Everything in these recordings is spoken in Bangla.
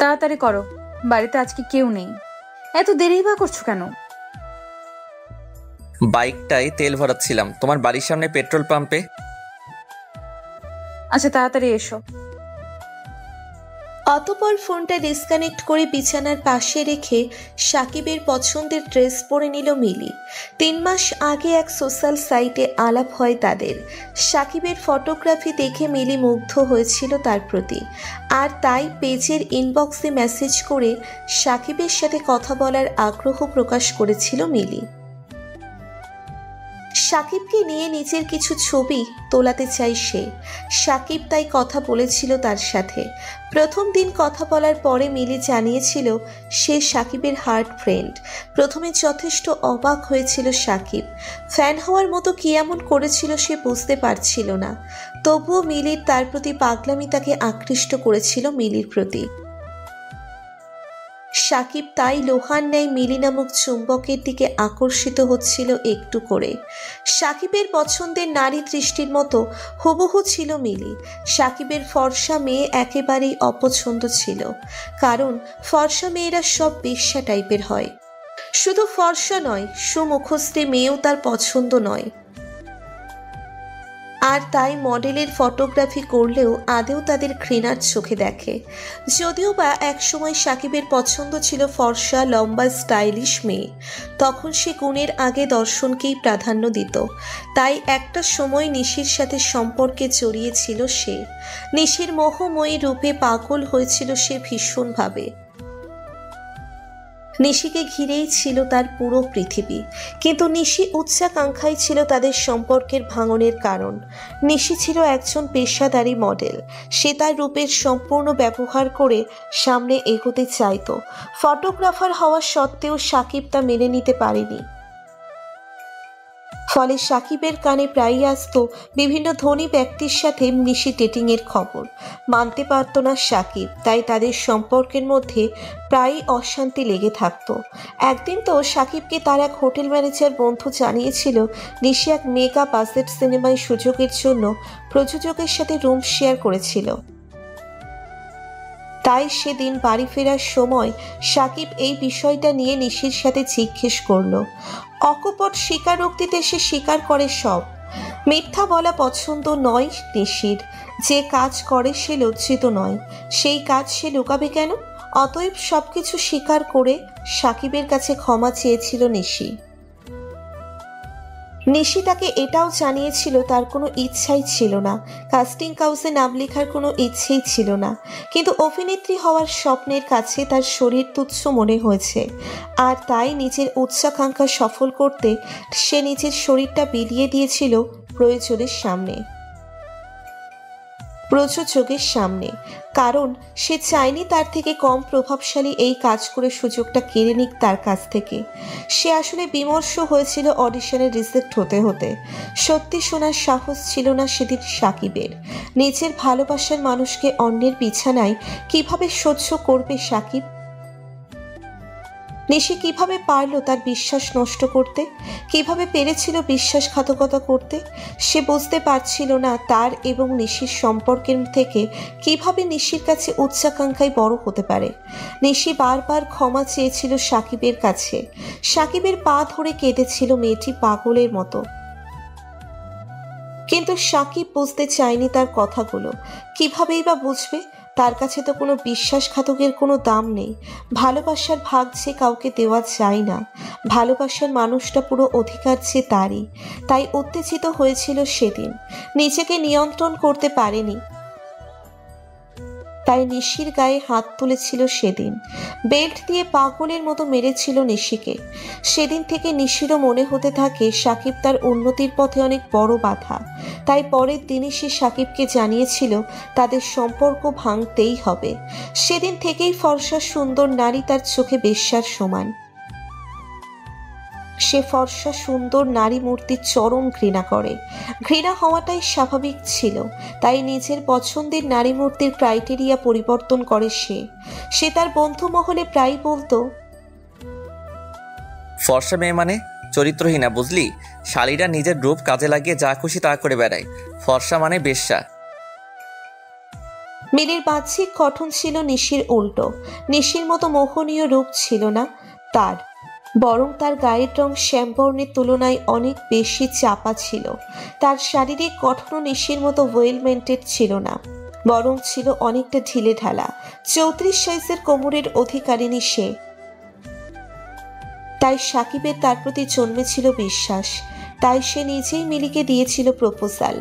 তাড়াতাড়ি করো, বাড়িতে আজকে কেউ নেই। এত দেরি বা করছো কেন? বাইকটায় তেল ভরাচ্ছিলাম তোমার বাড়ির সামনে পেট্রোল পাম্পে। আচ্ছা তাড়াতাড়ি এসো। অতঃপর ফোনটা ডিসকানেক্ট করে বিছানার পাশে রেখে সাকিবের পছন্দের ড্রেস পরে নিল মিলি। 3 মাস আগে এক সোশ্যাল সাইটে আলাপ হয় তাদের। সাকিবের ফটোগ্রাফি দেখে মিলি মুগ্ধ হয়েছিল তার প্রতি, আর তাই পেজের ইনবক্সে মেসেজ করে সাকিবের সাথে কথা বলার আগ্রহ প্রকাশ করেছিল মিলি। সাকিবকে নিয়ে নিজের কিছু ছবি তোলাতে চাই সে। সাকিব তাই কথা বলেছিল তার সাথে। প্রথম দিন কথা বলার পরে মিলি জানিয়েছিল সে সাকিবের হার্ট ফ্রেন্ড। প্রথমে যথেষ্ট অবাক হয়েছিল সাকিব। ফ্যান হওয়ার মতো কি এমন করেছিল সে বুঝতে পারছিল না। তবুও মিলির তার প্রতি পাগলামি তাকে আকৃষ্ট করেছিল মিলির প্রতি। সাকিব তাই লোহার ন্যায় মিলি নামক চুম্বকের দিকে আকর্ষিত হচ্ছিল একটু করে। সাকিবের পছন্দের নারী দৃষ্টির মতো হুবহু ছিল মিলি। সাকিবের ফর্সা মেয়ে একেবারেই অপছন্দ ছিল, কারণ ফর্সা মেয়েরা সব বেশ্যা টাইপের হয়। শুধু ফর্সা নয়, সুমুখশ্রী মেয়েও তার পছন্দ নয়। আর তাই মডেলের ফটোগ্রাফি করলেও আদেও তাদের ঘৃণার চোখে দেখে। যদিও বা একসময় সাকিবের পছন্দ ছিল ফর্সা লম্বা স্টাইলিশ মেয়ে, তখন সে গুণের আগে দর্শনকেই প্রাধান্য দিত। তাই একটা সময় নিশির সাথে সম্পর্কে জড়িয়েছিল সে। নিশির মোহময়ী রূপে পাগল হয়েছিল সে ভীষণভাবে। নিশিকে ঘিরেই ছিল তার পুরো পৃথিবী, কিন্তু নিশি উচ্চাকাঙ্ক্ষাই ছিল তাদের সম্পর্কের ভাঙনের কারণ। নিশি ছিল একজন পেশাদারী মডেল। সে তার রূপের সম্পূর্ণ ব্যবহার করে সামনে এগোতে চাইত। ফটোগ্রাফার হওয়া সত্ত্বেও সাকিব তা মেনে নিতে পারেনি। ফলে সাকিবের কানে প্রায়ই আসতো বিভিন্ন ধনী ব্যক্তির সাথে নিশি ডেটিংয়ের খবর। মানতে পারত না সাকিব, তাই তাদের সম্পর্কের মধ্যে প্রায়ই অশান্তি লেগে থাকতো। একদিন তো সাকিবকে তার এক হোটেল ম্যানেজার বন্ধু জানিয়েছিল নিশি এক মেগা বাজেট সিনেমায় সুযোগের জন্য প্রযোজকের সাথে রুম শেয়ার করেছিল। তাই সেদিন বাড়ি ফেরার সময় সাকিব এই বিষয়টা নিয়ে নিশির সাথে জিজ্ঞেস করল। অকপট স্বীকারোক্তিতে সে স্বীকার করে সব। মিথ্যা বলা পছন্দ নয় নিশির। যে কাজ করে সে লজ্জিত নয়, সেই কাজ সে লুকাবে কেন? অতএব সবকিছু স্বীকার করে সাকিবের কাছে ক্ষমা চেয়েছিল নিশি। নিশি তাকে এটাও জানিয়েছিল তার কোনো ইচ্ছাই ছিল না, কাস্টিং কাউসে নাম লেখার কোনো ইচ্ছেই ছিল না, কিন্তু অভিনেত্রী হওয়ার স্বপ্নের কাছে তার শরীর তুচ্ছ মনে হয়েছে। আর তাই নিজের উচ্চাকাঙ্ক্ষা সফল করতে সে নিজের শরীরটা বিলিয়ে দিয়েছিল প্রযোজকের সামনে। কারণ সে চায়নি তার থেকে কম প্রভাবশালী এই কাজ করে সুযোগটা কেড়ে নিক তার কাছ থেকে। সে আসলে বিমর্ষ হয়েছিল অডিশনে রিজেক্ট হতে হতে। সত্যি শোনার সাহস ছিল না সেদিন সাকিবের। নিজের ভালোবাসার মানুষকে অন্যের বিছানায় কিভাবে সহ্য করবে সাকিব? নিশি কিভাবে পারল তার বিশ্বাস নষ্ট করতে? কিভাবে পেরেছিল বিশ্বাসঘাতকতা করতে? সে বুঝতে পারছিল না তার এবং নিশির সম্পর্কের থেকে কিভাবে নিশির কাছে উচ্চাকাঙ্ক্ষায় বড় হতে পারে। নিশি বারবার ক্ষমা চেয়েছিল সাকিবের কাছে। সাকিবের পা ধরে কেঁদেছিল মেয়েটি পাগলের মতো। কিন্তু সাকিব বুঝতে চায়নি তার কথাগুলো। কিভাবেই বা বুঝবে? তার কাছে তো কোনো বিশ্বাসঘাতকের কোনো দাম নেই। ভালোবাসার ভাগ যে কাউকে দেওয়া যায় না। ভালোবাসার মানুষটা পুরো অধিকার যে তারই। তাই উত্তেজিত হয়েছিল সেদিন, নিজেকে নিয়ন্ত্রণ করতে পারেনি। তাই নিশির গায়ে হাত তুলেছিল সেদিন। বেল্ট দিয়ে পাগলের মতো মেরেছিল নিশিকে। সেদিন থেকে নিশিরও মনে হতে থাকে সাকিব তার উন্নতির পথে অনেক বড় বাধা। তাই পরের দিনই সে সাকিবকে জানিয়েছিল তাদের সম্পর্ক ভাঙতেই হবে। সেদিন থেকেই ফর্সা সুন্দর নারী তার চোখে বেশ্যার সমান। সে ফর্সা সুন্দর নারী মূর্তির চরম ঘৃণা করে। ঘৃণা হওয়াটাই স্বাভাবিক ছিল। তাই নিজের পছন্দের নারী মূর্তির ক্রাইটেরিয়া পরিবর্তন করে সে তার বন্ধু মহলে প্রায় বলতো, ফর্সা মেয়ে মানে চরিত্রহীনা, বুঝলি? শালীরা নিজের রূপ কাজে লাগিয়ে যা খুশি তা করে বেড়ায়। ফর্সা মানে বেশ্যা। মিলির বাহ্যিক গঠন ছিল নিশির উল্টো। নিশির মতো মোহনীয় রূপ ছিল না তার, বরং তার গায়ের রং শ্যামবর্ণের তুলনায় অনেক বেশি চাপা ছিল। তার শারীরিক গঠনও নিশির মতো ওয়েল মেনটেন ছিল না, বরং ছিল অনেকটা ঢিলে ঢালা। 34 সাইজের কোমরের অধিকারিণী সে। তাই সাকিবের তার প্রতি জন্মেছিল বিশ্বাস। তাই সে নিজেই মিলিকে দিয়েছিল প্রপোজাল।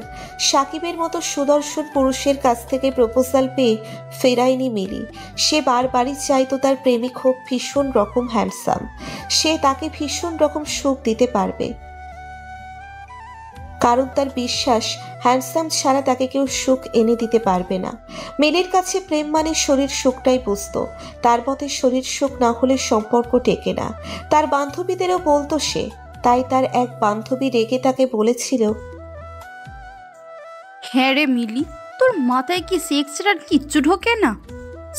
সাকিবের মতো সুদর্শন পুরুষের কাছ থেকে প্রপোজাল পেয়ে ফেরায়নি মিলি। সে বারবারই চাইতো তার প্রেমিক হোক ভীষণ রকম হ্যান্ডসাম, সে তাকে ভীষণ রকম সুখ দিতে পারবে। কারণ তার বিশ্বাস হ্যান্ডসাম ছাড়া তাকে কেউ সুখ এনে দিতে পারবে না। মিলির কাছে প্রেম মানে শরীর সুখটাই বুঝত। তার মতে শরীর সুখ না হলে সম্পর্ক টেকে না। তার বান্ধবীদেরও বলতো সে। তাই তার এক বান্ধবী রেগে তাকে বলেছিল, হ্যাঁ রে মিলি, তোর মাথায় কি সেক্স ছাড়া আর কিচ্ছু ঢোকে না?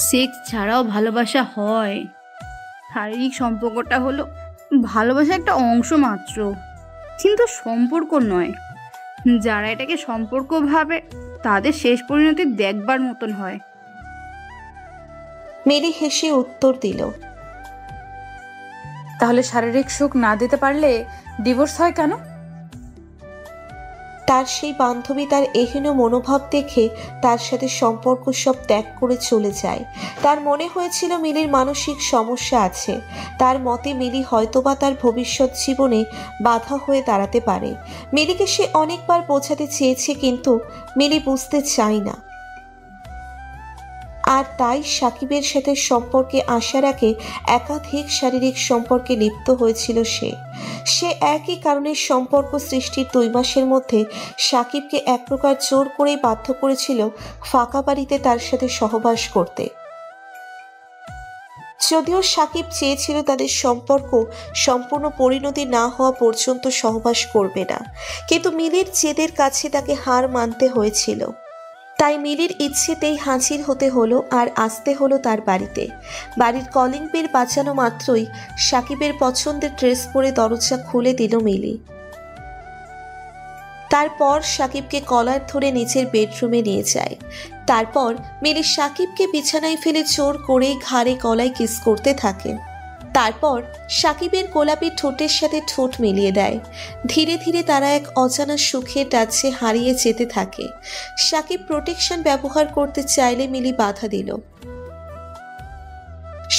সেক্স ছাড়াও ভালোবাসা হয়। শারীরিক সম্পর্কটা হলো ভালোবাসা একটা অংশ মাত্র, কিন্তু সম্পর্ক নয়। যারা এটাকে সম্পর্ক ভাবে তাদের শেষ পরিণতি দেখবার মতন হয়। মিলি হেসে উত্তর দিল, তাহলে শারীরিক সুখ না দিতে পারলে ডিভোর্স হয় কেন? তার সেই বান্ধবী তার এহেন মনোভাব দেখে তার সাথে সম্পর্ক সব ত্যাগ করে চলে যায়। তার মনে হয়েছিল মিলির মানসিক সমস্যা আছে। তার মতে মিলি হয়তোবা তার ভবিষ্যৎ জীবনে বাধা হয়ে দাঁড়াতে পারে। মিলিকে সে অনেকবার বোঝাতে চেয়েছে, কিন্তু মিলি বুঝতে চায় না। আর তাই সাকিবের সাথে সম্পর্কে আসার আগে একাধিক শারীরিক সম্পর্কে লিপ্ত হয়েছিল সে একই কারণে সম্পর্ক সৃষ্টির 2 মাসের মধ্যে সাকিবকে এক প্রকার জোর করেই বাধ্য করেছিল ফাঁকা বাড়িতে তার সাথে সহবাস করতে। যদিও সাকিব চেয়েছিল তাদের সম্পর্ক সম্পূর্ণ পরিণতি না হওয়া পর্যন্ত সহবাস করবে না, কিন্তু মিলির জেদের কাছে তাকে হার মানতে হয়েছিল। তাই মিলির ইচ্ছেতেই হাজির হতে হলো আর আসতে হলো তার বাড়িতে। বাড়ির কলিং বেল বাজানো মাত্রই সাকিবের পছন্দের ড্রেস পরে দরজা খুলে দিল মিলি। তারপর সাকিবকে কলার ধরে নিচের বেডরুমে নিয়ে যায়। তারপর মিলি সাকিবকে বিছানায় ফেলে জোর করেই ঘাড়ে গলায় কিস করতে থাকে। তারপর সাকিবের গোলাপি ঠোঁটের সাথে ঠোঁট মিলিয়ে দেয়। ধীরে ধীরে তারা এক অজানা সুখের টাচে হারিয়ে যেতে থাকে। সাকিব প্রোটেকশন ব্যবহার করতে চাইলে মিলি বাধা দিল।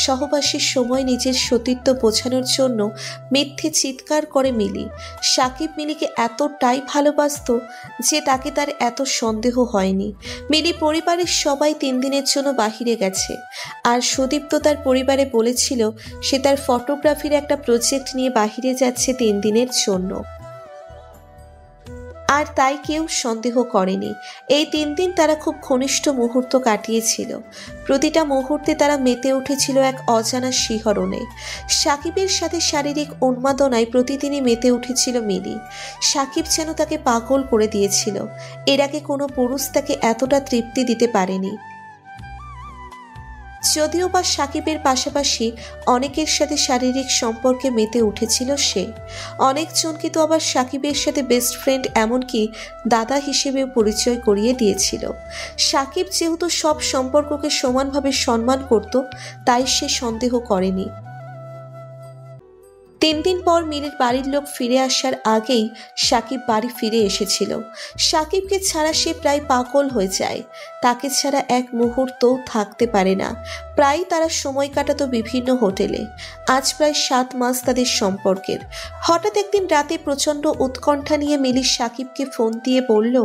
সহবাসের সময় নিজের সতীত্ব বোঝানোর জন্য মিথ্যে চিৎকার করে মিলি। সাকিব মিলিকে এতটাই ভালোবাসতো যে তাকে তার এত সন্দেহ হয়নি। মিলি পরিবারের সবাই 3 দিনের জন্য বাহিরে গেছে, আর সুদীপ্ত তার পরিবারে বলেছিল সে তার ফটোগ্রাফির একটা প্রজেক্ট নিয়ে বাহিরে যাচ্ছে 3 দিনের জন্য। আর তাই কেউ সন্দেহ করেনি। এই 3 দিন তারা খুব ঘনিষ্ঠ মুহূর্ত কাটিয়েছিল। প্রতিটা মুহূর্তে তারা মেতে উঠেছিল এক অজানা শিহরণে। সাকিবের সাথে শারীরিক উন্মাদনায় প্রতিদিনই মেতে উঠেছিল মিলি। সাকিব যেন তাকে পাগল করে দিয়েছিল। এর আগে কোনো পুরুষ তাকে এতটা তৃপ্তি দিতে পারেনি। যদিও বা সাকিবের পাশাপাশি অনেকের সাথে শারীরিক সম্পর্কে মেতে উঠেছিল সে। অনেকজনকে তো আবার সাকিবের সাথে বেস্ট ফ্রেন্ড, এমনকি দাদা হিসেবেও পরিচয় করিয়ে দিয়েছিল। সাকিব যেহেতু সব সম্পর্ককে সমানভাবে সম্মান করত, তাই সে সন্দেহ করেনি। 3 দিন পর মিলির বাড়ির লোক ফিরে আসার আগেই সাকিব বাড়ি ফিরে এসেছিল। সাকিবকে ছাড়া সে প্রায় পাগল হয়ে যায়। তাকে ছাড়া এক মুহূর্তও থাকতে পারে না। প্রায় তারা সময় কাটাতো বিভিন্ন হোটেলে। আজ প্রায় 7 মাস তাদের সম্পর্কের। হঠাৎ একদিন রাতে প্রচণ্ড উৎকণ্ঠা নিয়ে মিলি সাকিবকে ফোন দিয়ে বলল,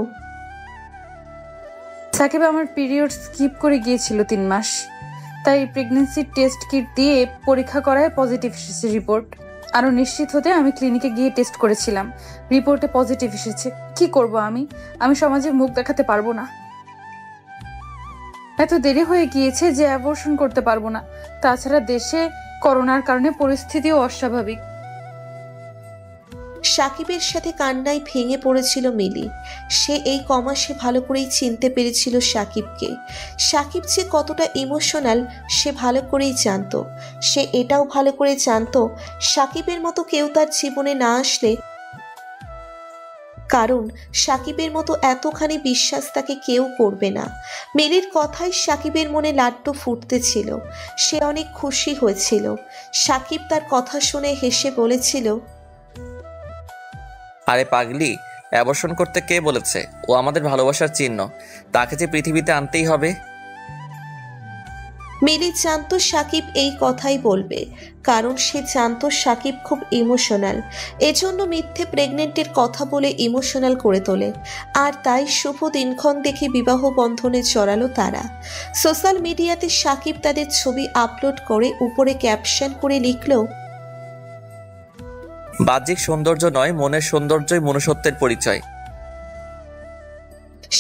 সাকিব, আমার পিরিয়ড স্কিপ করে গিয়েছিল 3 মাস, তাই প্রেগন্যান্সি টেস্ট কিট দিয়ে পরীক্ষা করায় পজিটিভ এসেছে রিপোর্ট। আরও নিশ্চিত হতে আমি ক্লিনিকে গিয়ে টেস্ট করেছিলাম, রিপোর্টে পজিটিভ এসেছে। কি করব আমি সমাজে মুখ দেখাতে পারবো না। এত দেরি হয়ে গিয়েছে যে অ্যাবর্শন করতে পারবো না। তাছাড়া দেশে করোনার কারণে পরিস্থিতিও অস্বাভাবিক। সাকিবের সাথে কান্নায় ভেঙে পড়েছিল মিলি। সে এই কমাসে ভালো করেই চিনতে পেরেছিল সাকিবকে। সাকিব যে কতটা ইমোশনাল সে ভালো করেই জানতো। সে এটাও ভালো করে জানতো সাকিবের মতো কেউ তার জীবনে না আসলে কারণ সাকিবের মতো এতখানি বিশ্বাস তাকে কেউ করবে না। মিলির কথায় সাকিবের মনে লাড্ডু ফুটতেছিল। সে অনেক খুশি হয়েছিল। সাকিব তার কথা শুনে হেসে বলেছিল, আরে পাগলি, অ্যাবর্শন করতে কে বলেছে? ও আমাদের ভালোবাসার চিহ্ন, তাকে যে পৃথিবীতে আনতেই হবে। মিলি জানতো সাকিব এই কথাই বলবে, কারণ সে জানতো সাকিব খুব ইমোশনাল। এজন্য মিথ্যে প্রেগনেন্টের কথা বলে ইমোশনাল করে তোলে। আর তাই শুভ দিনক্ষণ দেখে বিবাহ বন্ধনে জড়ালো তারা। সোশ্যাল মিডিয়াতে সাকিব তাদের ছবি আপলোড করে উপরে ক্যাপশন করে লিখল, বাহ্যিক সৌন্দর্য নয়, মনের সৌন্দর্যই মনুষ্যত্বের পরিচয়।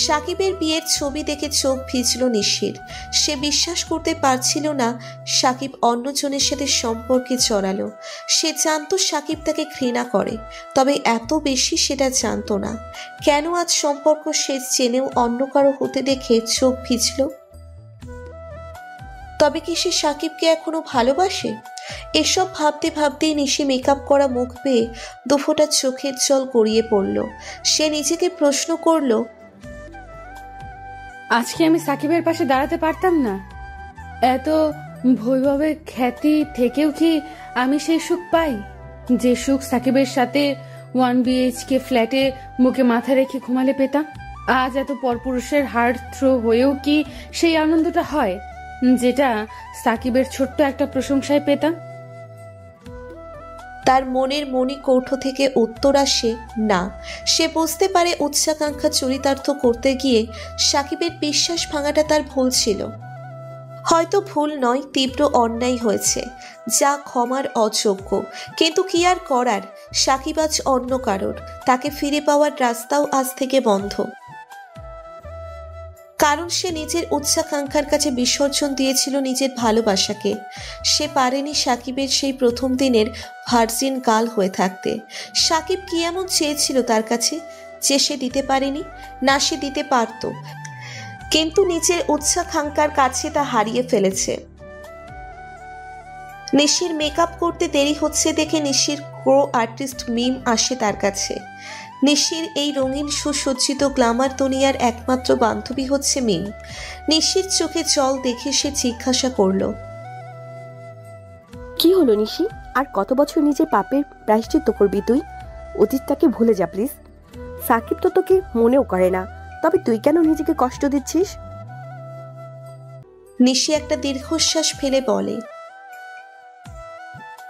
সাকিবের বিয়ের ছবি দেখে চোখ ভিজল নিশির। সে বিশ্বাস করতে পারছিল না সাকিব অন্যজনের সাথে সম্পর্কে জড়ালো। সে জানতো সাকিব তাকে ঘৃণা করে, তবে এত বেশি সেটা জানতো না। কেন আজ সম্পর্ক সে জেনেও অন্য কারো হতে দেখে চোখ ভিজল? তবে কি সে সাকিবকে এখনো ভালোবাসে? এসব ভাবতে ভাবতেই নিশি মেকআপ করা মুখ পেয়ে দুফোঁটা চোখের জল গড়িয়ে পড়ল। সে নিজেকে প্রশ্ন করল, আজকে আমি সাকিবের পাশে দাঁড়াতে পারতাম না? এত বৈভবের খ্যাতি থেকেও কি আমি সেই সুখ পাই, যে সুখ সাকিবের সাথে 1 BHK ফ্ল্যাটে মুখে মাথা রেখে ঘুমালে পেতাম? আজ এত পরপুরুষের হার্ট থ্রো হয়েও কি সেই আনন্দটা হয় যেটা সাকিবের ছোট্ট একটা প্রশংসায় পেতাম? তার মনের মণিকৌঠো থেকে উত্তর আসে না। সে বুঝতে পারে উচ্চাকাঙ্ক্ষা চরিতার্থ করতে গিয়ে সাকিবের বিশ্বাস ভাঙাটা তার ভুল ছিল। হয়তো ভুল নয়, তীব্র অন্যায় হয়েছে, যা ক্ষমার অযোগ্য। কিন্তু কি আর করার, সাকিব আজ অন্য কারোর। তাকে ফিরে পাওয়ার রাস্তাও আজ থেকে বন্ধ। কারণ সে নিজের উচ্চাকাঙ্ক্ষার কাছে বিসর্জন দিয়েছিল নিজের ভালোবাসাকে। সে পারেনি সাকিবের সেই প্রথম দিনের ভার্জিন গার্ল হয়ে থাকতে। সাকিব কি এমন চেয়েছিল তার কাছে যে সে দিতে পারেনি? না, সে দিতে পারত, কিন্তু নিজের উচ্চাকাঙ্ক্ষার কাছে তা হারিয়ে ফেলেছে। নিশির মেকআপ করতে দেরি হচ্ছে দেখে নিশির ক্রো আর্টিস্ট মিম আসে তার কাছে। নিশির এই রঙিন সুসজ্জিত গ্ল্যামার দুনিয়ার একমাত্র বান্ধবী হচ্ছে মিম। নিশির চোখে জল দেখে সে জিজ্ঞাসা করল, কি হলো নিশি? আর কত বছর নিজের পাপের প্রায়শ্চিত্ত করবি তুই? অতীতটাকে ভুলে যা প্লিজ। সাকিব তো তোকে মনেও করে না, তবে তুই কেন নিজেকে কষ্ট দিচ্ছিস? নিশি একটা দীর্ঘশ্বাস ফেলে বলে,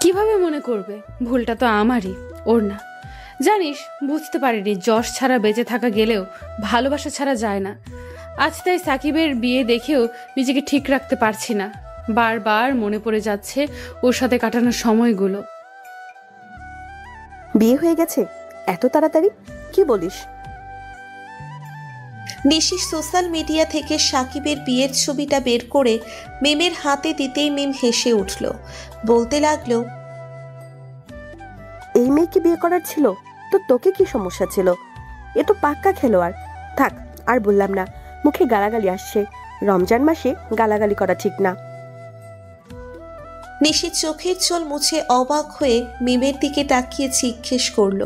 কিভাবে মনে করবে? ভুলটা তো আমারই, ওর না। জানিস, বুঝতে পারিনি যশ ছাড়া বেঁচে থাকা গেলেও ভালোবাসা ছাড়া যায় না। আজ তাই সাকিবের বিয়ে দেখেও নিজেকে ঠিক রাখতে পারছি না। বারবার মনে পড়ে যাচ্ছে ওর সাথে কাটানোর সময়গুলো। বিয়ে হয়ে গেছে এত তাড়াতাড়ি? কি বলিস? নিশি সোশ্যাল মিডিয়া থেকে সাকিবের বিয়ের ছবিটা বের করে মিমের হাতে দিতেই মিম হেসে উঠল। বলতে লাগলো, এই মেয়েকে বিয়ে করার ছিল তো তোকে কি সমস্যা ছিল? এ তো পাক্কা খেলোয়াড়। থাক, আর বললাম না, মুখে গালাগালি আসছে। রমজান মাসে গালাগালি করা ঠিক না। নিশি চোখের জল মুছে অবাক হয়ে মিমের দিকে তাকিয়ে জিজ্ঞেস করল,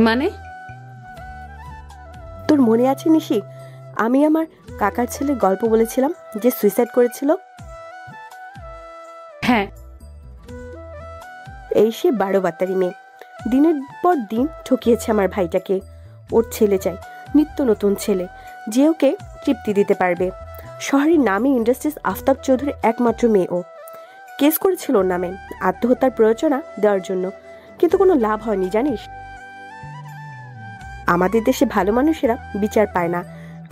মানে? তোর মনে আছে নিশি, আমি আমার কাকার ছেলের গল্প বলেছিলাম যে সুইসাইড করেছিল? হ্যাঁ। এই সে 12 বাত্তারি মেয়ে। দিনের পর দিন ঠকিয়েছে আমার ভাইটাকে। ওর ছেলে চাই, নিত্য নতুন ছেলে, যে ওকে তৃপ্তি দিতে পারবে। শহরের নামী ইন্ডাস্ট্রিজ আফতাব চৌধুরীর একমাত্র মেয়ে ও। কেস করেছিল ওর নামে আত্মহত্যার প্ররোচনা দেওয়ার জন্য, কিন্তু কোনো লাভ হয়নি জানিস। আমাদের দেশে ভালো মানুষেরা বিচার পায় না,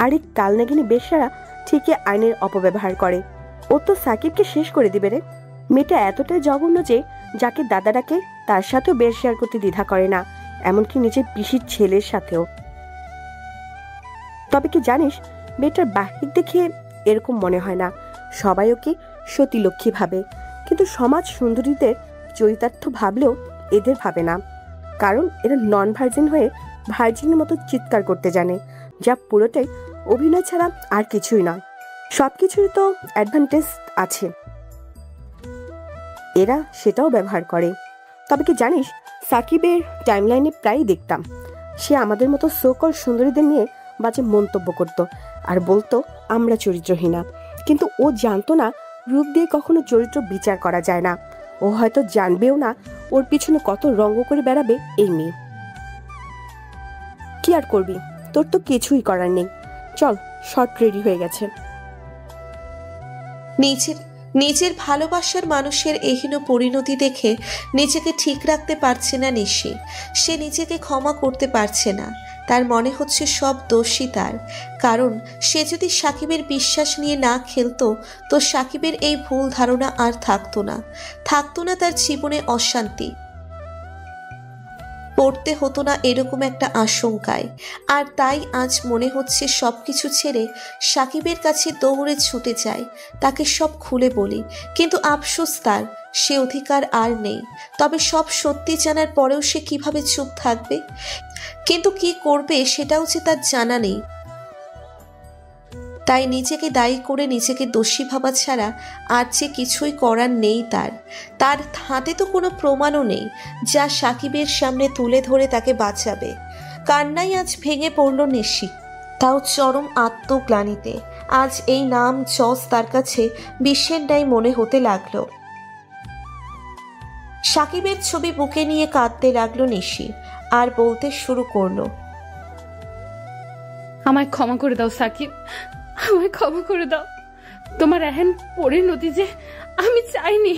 আর এই কালনাগিনী বেশ্যারা ঠিকই আইনের অপব্যবহার করে। ও তো সাকিবকে শেষ করে দিবে রে। মেয়েটা এতটাই জঘন্য যে যাকে দাদা ডাকে তার সাথেও বের শেয়ার করতে দ্বিধা করে না, এমনকি নিজের পিসির ছেলের সাথেও। তবে কি জানিস, মেয়েটার বাহির দেখে এরকম মনে হয় না। সবাই ওকে সতী লক্ষ্মী ভাবে, কিন্তু সমাজ সুন্দরীদের চরিতার্থ ভাবলেও এদের ভাবে না। কারণ এরা নন ভার্জিন হয়ে ভার্জিনের মতো চিৎকার করতে জানে, যা পুরোটাই অভিনয় ছাড়া আর কিছুই নয়। সবকিছুরই তো অ্যাডভান্টেজ আছে, এরা সেটাও ব্যবহার করে। তবে কি জানিস, সাকিবের টাইমলাইনে প্রায়ই দেখতাম সে আমাদের মতো সোকল সুন্দরীদের নিয়ে বাজে মন্তব্য করত আর বলতো আমরা চরিত্রহীনা। কিন্তু ও জানতো না রূপ দিয়ে কখনো চরিত্র বিচার করা যায় না। ও হয়তো জানবেও না ওর পিছনে কত রঙ্গ করে বেড়াবে এই মেয়ে। কি আর করবি, তোর তো কিছুই করার নেই। চল, শর্ট রেডি হয়ে গেছে। নিজের ভালোবাসার মানুষের এহেন পরিণতি দেখে নিজেকে ঠিক রাখতে পারছে না নিশি। সে নিজেকে ক্ষমা করতে পারছে না। তার মনে হচ্ছে সব দোষী তার। কারণ সে যদি সাকিবের বিশ্বাস নিয়ে না খেলতো তো সাকিবের এই ভুল ধারণা আর থাকতো না তার জীবনে অশান্তি, পড়তে হতো না এরকম একটা আশঙ্কায়। আর তাই আজ মনে হচ্ছে সবকিছু ছেড়ে সাকিবের কাছে দৌড়ে ছুটে যায়, তাকে সব খুলে বলি। কিন্তু আফসোস তার সে অধিকার আর নেই। তবে সব সত্যি জানার পরেও সে কিভাবে চুপ থাকবে? কিন্তু কি করবে সেটাও যে তার জানা নেই। তাই নিজেকে দায়ী করে নিজেকে দোষী ভাবা ছাড়া আর যে কিছুই করার নেই তার হাতে তো কোনো প্রমাণও নেই যা সাকিবের সামনে তুলে ধরে তাকে বাঁচাবে। কান্নাই আজ ভেঙে পড়ল নিশি, তাও চরম আত্মগ্লানিতে। আজ এই নাম যশ তার কাছে বিশ্বের ন্যায় মনে হতে লাগলো। সাকিবের ছবি বুকে নিয়ে কাঁদতে লাগলো নিশি আর বলতে শুরু করলো, আমায় ক্ষমা করে দাও সাকিব, আমায় ক্ষমা করে দাও। তোমার এহেন পরিণতি যে আমি চাইনি।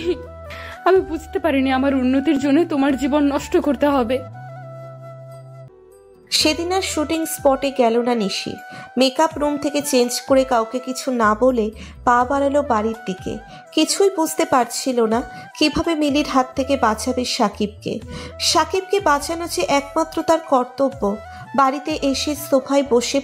আমি বুঝতে পারিনি আমার উন্নতির জন্য তোমার জীবন নষ্ট করতে হবে। সেদিন আর শুটিং স্পটে গেল না নিশি। মেকআপ রুম থেকে চেঞ্জ করে কাউকে কিছু না বলে পা বাড়ালো বাড়ির দিকে। কিছুই বুঝতে পারছিল না কিভাবে মিলির হাত থেকে বাঁচাবে সাকিবকে বাঁচানো যে একমাত্র তার কর্তব্য। বাড়িতে এসে সোফায় বসে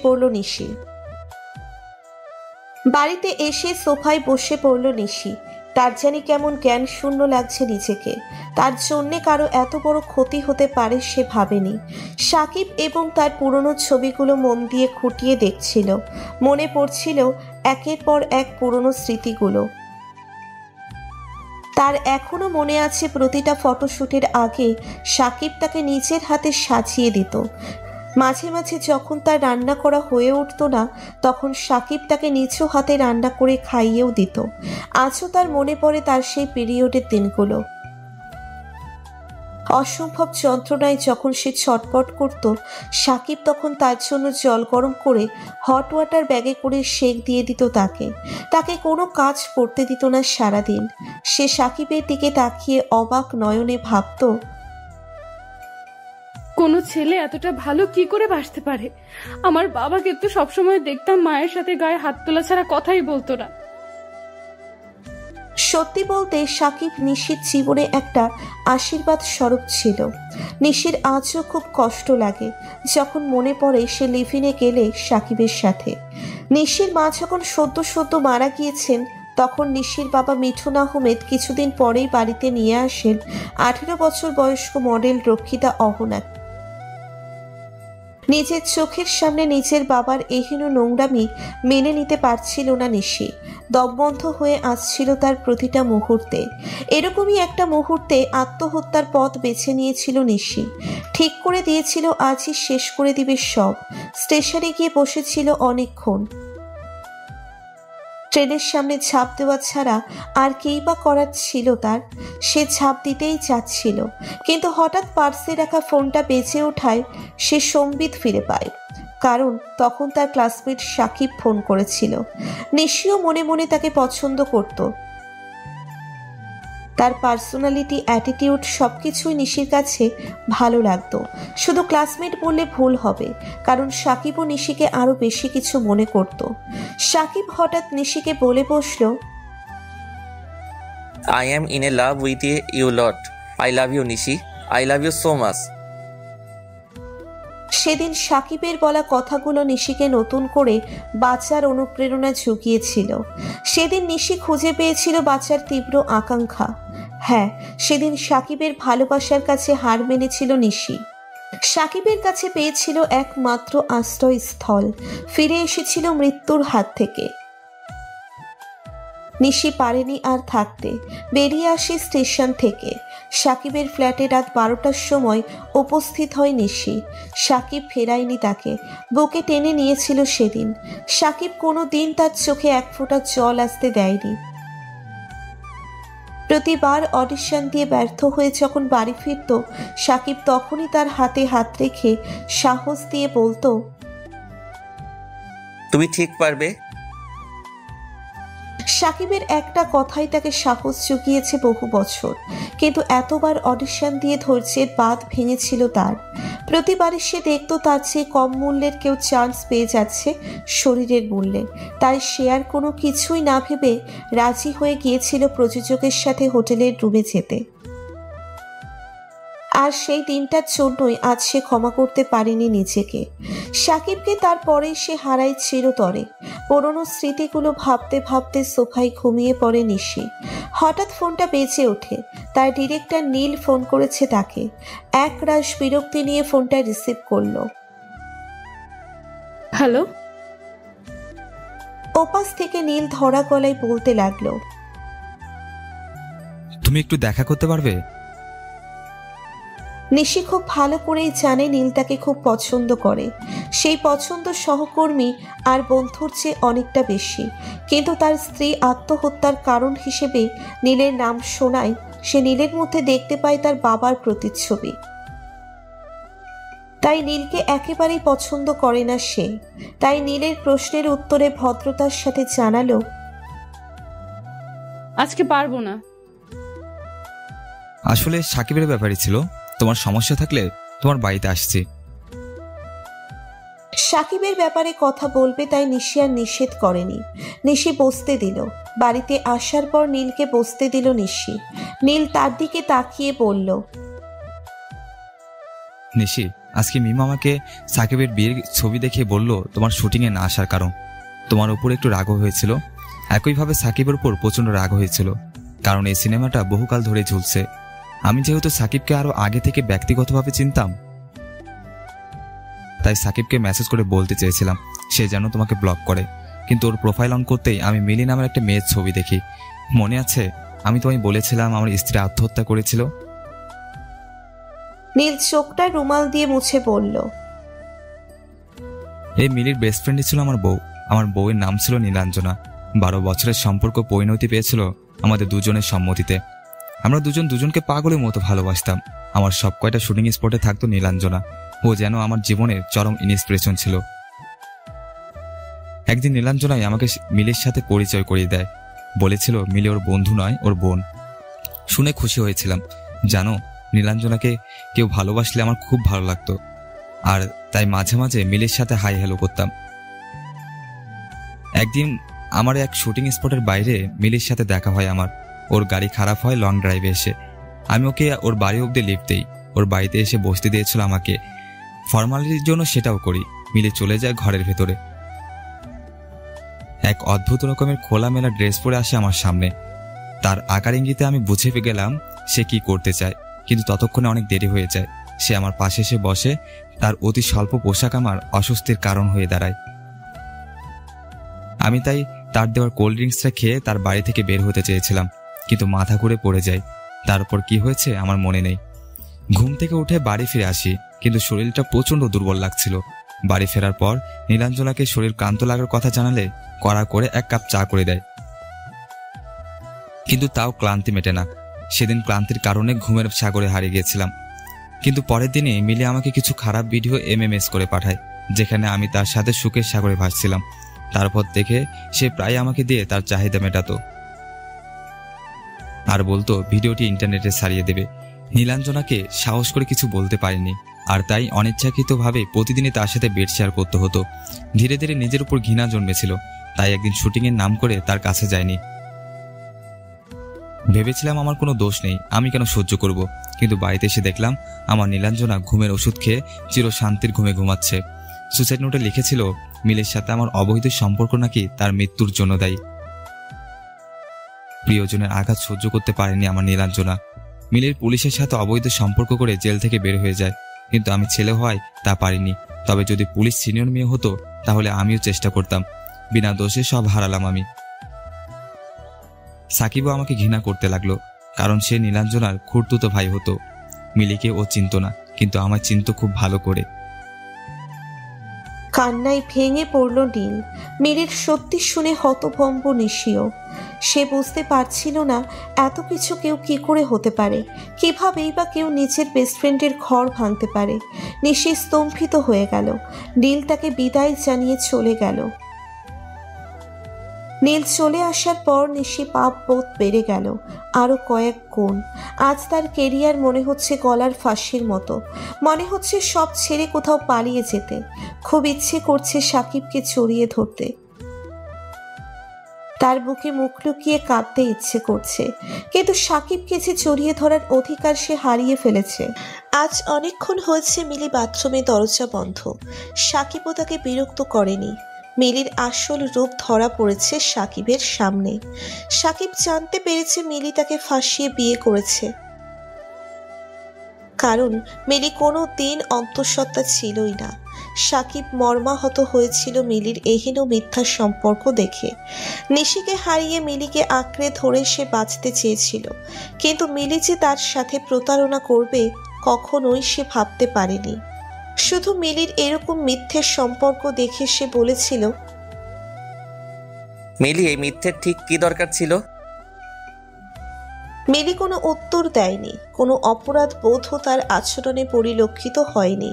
পড়ল নিশি। তার জানি কেমন জ্ঞান শূন্য লাগছে নিজেকে। তার জন্যে কারো এত বড় ক্ষতি হতে পারে সে ভাবেনি। সাকিব এবং তার পুরনো ছবিগুলো মন দিয়ে খুঁটিয়ে দেখছিল। মনে পড়ছিল একের পর এক পুরনো স্মৃতিগুলো। তার এখনো মনে আছে প্রতিটা ফটোশুটের আগে সাকিব তাকে নিজের হাতে সাজিয়ে দিত। মাঝে মাঝে যখন তার রান্না করা হয়ে উঠতো না তখন সাকিব তাকে নিজ হাতে রান্না করে খাইয়েও দিত। আজও তার মনে পড়ে তার সেই পিরিয়ডের দিনগুলো। অসম্ভব যন্ত্রণায় যখন সে ছটপট করত সাকিব তখন তার জন্য জল গরম করে হট ওয়াটার ব্যাগে করে সেক দিয়ে দিত তাকে কোনো কাজ করতে দিত না সারাদিন। সে সাকিবের দিকে তাকিয়ে অবাক নয়নে ভাবত, কোনো ছেলে এতটা ভালো কি করে বাসতে পারে? আমার বাবাকে তো সবসময় দেখতাম মায়ের সাথে গায়ে হাত তোলা ছাড়া কথাই বলতো না। সত্যি বলতে সাকিব নিশির জীবনে একটা আশীর্বাদ স্বরূপ ছিল। নিশির আজও খুব কষ্ট লাগে যখন মনে পড়ে সে লিভিনে গেলে সাকিবের সাথে। নিশির মা যখন সদ্য মারা গিয়েছেন তখন নিশির বাবা মিঠুন আহমেদ কিছুদিন পরেই বাড়িতে নিয়ে আসেন 18 বছর বয়স্ক মডেল রক্ষিতা অহনাক। নিজের চোখের সামনে নিজের বাবার এহেন নোংরামি মেনে নিতে পারছিল না নিশি। দমবন্ধ হয়ে আসছিল তার প্রতিটা মুহূর্তে। এরকমই একটা মুহূর্তে আত্মহত্যার পথ বেছে নিয়েছিল নিশি। ঠিক করে দিয়েছিল আজই শেষ করে দিবে সব। স্টেশনে গিয়ে বসেছিল অনেকক্ষণ। ট্রেনের সামনে ঝাঁপ দেওয়া ছাড়া আর কেই বা করার ছিল তার। সে ঝাঁপ দিতেই যাচ্ছিল, কিন্তু হঠাৎ পার্সে রাখা ফোনটা বেজে ওঠায় সে সম্বিত ফিরে পায়। কারণ তখন তার ক্লাসমেট সাকিব ফোন করেছিল। নিশিও মনে মনে তাকে পছন্দ করত। তার পার্সোনালিটি, অ্যাটিটিউড সবকিছুই নিশির কাছে ভালো লাগতো। শুধু ক্লাসমেট বললে ভুল হবে, কারণ সাকিব ও নিশিকে আরো বেশি কিছু মনে করত। সাকিব হঠাৎ নিশিকে বলে বসল, I am in a love with you lot. I love you, Nishi. I love you so much. সেদিন সাকিবের বলা কথাগুলো নিশিকে নতুন করে বাঁচার অনুপ্রেরণা জুগিয়েছিল। সেদিন নিশি খুঁজে পেয়েছিল বাঁচার তীব্র আকাঙ্ক্ষা। হ্যাঁ, সেদিন সাকিবের ভালোবাসার কাছে হার মেনেছিল নিশি। সাকিবের কাছে পেয়েছিল একমাত্র আশ্রয়স্থল। ফিরে এসেছিল মৃত্যুর হাত থেকে। নিশি পারেনি আর থাকতে, বেরিয়ে আসে স্টেশন থেকে। সাকিবের ফ্ল্যাটে রাত 12টার সময় উপস্থিত হয় নিশি। সাকিব ফেরায়নি তাকে, বুকে টেনে নিয়েছিল সেদিন। সাকিব কোনো দিন তার চোখে এক ফোঁটা জল আসতে দেয়নি। প্রতিবার অডিশন দিয়ে ব্যর্থ হয়ে যখন বাড়ি ফিরত, সাকিব তখনই তার হাতে হাত রেখে সাহস দিয়ে বলতো, তুমি ঠিক পারবে। সাকিবের একটা কথাই তাকে সাহস জুগিয়েছে বহু বছর, কিন্তু এতবার অডিশন দিয়ে ধৈর্যের বাঁধ ভেঙেছিল তার। প্রতিবারই সে দেখতো তার চেয়ে কম মূল্যের কেউ চান্স পেয়ে যাচ্ছে শরীরের মূল্যে। তাই সে আর কোনো কিছুই না ভেবে রাজি হয়ে গিয়েছিল প্রযোজকের সাথে হোটেলের রুমে যেতে। আর সেই দিনটার জন্যই আজ সে ক্ষমা করতে পারেনি নিজেকে। সাকিবকে তারপরেই সে হারায় চিরতরে। পুরনো স্মৃতিগুলো ভাবতে ভাবতে সোফায় ঘুমিয়ে পড়ে নিশি। হঠাৎ ফোনটা বেজে ওঠে। তার ডিরেক্টর নীল ফোন করেছে তাকে। এক রাশ বিরক্তি নিয়ে ফোনটা রিসিভ করলো। হ্যালো। ওপাশ থেকে নীল ধরা গলায় বলতে লাগলো, তুমি একটু দেখা করতে পারবে? নিশি খুব ভালো করেই জানে নীল তাকে খুব পছন্দ করে। সেই পছন্দ সহকর্মী আর বন্ধুর চেয়ে অনেকটা বেশি। কিন্তু তার স্ত্রী আত্মহত্যার কারণ হিসেবে নীলের নাম শোনায় সে নীলের মধ্যে দেখতে পায় তার বাবার প্রতিচ্ছবি। তাই নীলকে একেবারেই পছন্দ করে না সে। তাই নীলের প্রশ্নের উত্তরে ভদ্রতার সাথে জানালো, আজকে পারবো না। আসলে সাকিবের ব্যাপারই ছিল, তোমার সমস্যা থাকলে তোমার বাড়িতে আসছি। সাকিবের ব্যাপারে কথা বলবে তাই নিশি আর নিষেধ করেনি। নিশি বসতে দিল। বাড়িতে আসার পর নীলকে বসতে দিল নিশি। নীল তার দিকে তাকিয়ে বলল, নিশি, আজকে মিমা আমাকে সাকিবের বিয়ের ছবি দেখে বলল তোমার শুটিংয়ে না আসার কারণ। তোমার উপর একটু রাগ হয়েছিল, একইভাবে সাকিবের উপর প্রচন্ড রাগ হয়েছিল, কারণ এই সিনেমাটা বহুকাল ধরে ঝুলছে। আমি যেহেতু সাকিবকে আরো আগে থেকে ব্যক্তিগতভাবে চিনতাম, তাই সাকিবকে মেসেজ করে বলতে চেয়েছিলাম সে যেন তোমাকে ব্লক করে। কিন্তু ওর প্রোফাইল অন করতেই আমি মিলি নামের একটা মেয়ের ছবি দেখি। মনে আছে আমি তোমায় বলেছিলাম আমার স্ত্রী আত্মহত্যা করেছিল? নীল চোখটা রুমাল দিয়ে মুছে বলল, এই মিলির বেস্ট ফ্রেন্ডই ছিল আমার বউ। আমার বউয়ের নাম ছিল নীলাঞ্জনা। 12 বছরের সম্পর্ক পরিণতি পেয়েছিল আমাদের দুজনের সম্মতিতে। আমরা দুজন দুজনকে পাগলের মতো ভালোবাসতাম। আমার সব কয়টা শুটিং স্পটে থাকতো নীলাঞ্জনা। ও যেন আমার জীবনের চরম ইন্সপিরেশন ছিল। একদিন নীলাঞ্জনাই আমাকে মিলির সাথে পরিচয় করিয়ে দেয়। বলেছিল মিলি ওর বন্ধু নয়, ওর বোন। শুনে খুশি হয়েছিলাম। জানো, নীলাঞ্জনাকে কেউ ভালোবাসলে আমার খুব ভালো লাগতো, আর তাই মাঝে মাঝে মিলির সাথে হাই হ্যালো করতাম। একদিন আমার এক শুটিং স্পটের বাইরে মিলির সাথে দেখা হয় আমার। ওর গাড়ি খারাপ হয় লং ড্রাইভে এসে। আমি ওকে ওর বাড়ি অব্দি লিফট দেই। ওর বাড়িতে এসে বসতে দিয়েছিল আমাকে। ফর্মালিটির জন্য সেটাও করি। মিলে চলে যায় ঘরের ভেতরে। এক অদ্ভুত রকমের খোলামেলা ড্রেস পরে আসে আমার সামনে। তার আকার ইঙ্গিতে আমি বুঝে গেলাম সে কি করতে চায়, কিন্তু ততক্ষণে অনেক দেরি হয়ে যায়। সে আমার পাশে এসে বসে। তার অতি স্বল্প পোশাক আমার অস্বস্তির কারণ হয়ে দাঁড়ায়। আমি তাই তার দেওয়ার কোল্ড ড্রিঙ্কসটা খেয়ে তার বাড়ি থেকে বের হতে চেয়েছিলাম, কিন্তু মাথা ঘুরে পড়ে যায়। তারপর কি হয়েছে আমার মনে নেই। ঘুম থেকে উঠে বাড়ি ফিরে আসি, কিন্তু শরীরটা প্রচন্ড দুর্বল লাগছিল। বাড়ি ফেরার পর নীলাঞ্জনাকে শরীর ক্লান্ত লাগার কথা জানালে কড়া করে 1 কাপ চা করে দেয়, কিন্তু তাও ক্লান্তি মেটে না। সেদিন ক্লান্তির কারণে ঘুমের সাগরে হারিয়ে গিয়েছিলাম। কিন্তু পরের দিনে মিলে আমাকে কিছু খারাপ ভিডিও MMS করে পাঠায়, যেখানে আমি তার সাথে সুখের সাগরে ভাসছিলাম। তারপর থেকে সে প্রায় আমাকে দিয়ে তার চাহিদা মেটাতো আর বলতো ভিডিওটি ইন্টারনেটে ছাড়িয়ে দেবে। নীলাঞ্জনাকে সাহস করে কিছু বলতে পারিনি, আর তাই অনিচ্ছাকৃতভাবে প্রতিদিনই তার সাথে বেড শেয়ার করতে হতো। ধীরে ধীরে নিজের উপর ঘৃণা জন্মেছিল, তাই একদিন শুটিংয়ের নাম করে তার কাছে যায়নি। ভেবেছিলাম আমার কোনো দোষ নেই, আমি কেন সহ্য করব, কিন্তু বাড়িতে এসে দেখলাম আমার নীলাঞ্জনা ঘুমের ওষুধ খেয়ে চির শান্তির ঘুমে ঘুমাচ্ছে। সুসাইড নোটে লিখেছিল মিলের সাথে আমার অবৈধ সম্পর্ক নাকি তার মৃত্যুর জন্য দায়ী। প্রিয়জনের আঘাত সহ্য করতে পারেনি আমার নীলাঞ্জনা। মিলের পুলিশের সাথে অবৈধ সম্পর্ক করে জেল থেকে বের হয়ে যায়, কিন্তু আমি ছেলে হওয়ায় তা পারিনি। তবে যদি পুলিশ সিনিয়র মেয়ে হতো তাহলে আমিও চেষ্টা করতাম। বিনা দোষে সব হারালাম আমি। সাকিবও আমাকে ঘৃণা করতে লাগলো, কারণ সে নীলাঞ্জনার খুড়তুতো ভাই হতো। মিলিকে ও চিনত না, কিন্তু আমার চিনত খুব ভালো করে। কান্নায় ভেঙে পড়ল নীল। মিলির সত্যি শুনে হতভম্ব নিশিও। সে বুঝতে পারছিল না এত কিছু কেউ কি করে হতে পারে, কিভাবেই বা কেউ নিজের বেস্ট ফ্রেন্ডের ঘর ভাঙতে পারে। নিশি স্তম্ভিত হয়ে গেল। নীল তাকে বিদায় জানিয়ে চলে গেল। নীল চলে আসার পর নিশি পাপ বোধ বেড়ে গেল আরো কয়েক গুণ। আজ তার কেরিয়ার মনে হচ্ছে গলার ফাঁসির মতো। মনে হচ্ছে সব ছেড়ে কোথাও পালিয়ে যেতে। খুব ইচ্ছে করছে সাকিবকে জড়িয়ে ধরতে, তার বুকে মুখ লুকিয়ে কাঁদতে ইচ্ছে করছে, কিন্তু সাকিবকে যে জড়িয়ে ধরার অধিকার সে হারিয়ে ফেলেছে। আজ অনেকক্ষণ হয়েছে মিলি বাথরুমে দরজা বন্ধ। সাকিবও তাকে বিরক্ত করেনি। মিলির আসল রূপ ধরা পড়েছে সাকিবের সামনে। সাকিব জানতে পেরেছে মিলি তাকে ফাঁসিয়ে বিয়ে করেছে, কারণ মিলি কোনো দিন অন্তঃসত্ত্বা ছিলই না। সাকিব মর্মাহত হয়েছিল মিলির এহেন মিথ্যা সম্পর্ক দেখে। নিশিকে হারিয়ে মিলিকে আঁকড়ে ধরে সে বাঁচতে চেয়েছিল, কিন্তু মিলি যে তার সাথে প্রতারণা করবে কখনোই সে ভাবতে পারেনি। শুধু মিলির এরকম মিথ্যের সম্পর্ক দেখে সে বলেছিল, মিলি, এই মিথ্যের ঠিক কি দরকার ছিল? মিলি কোনো উত্তর দেয়নি। কোনো অপরাধ বোধও তার আচরণে পরিলক্ষিত হয়নি।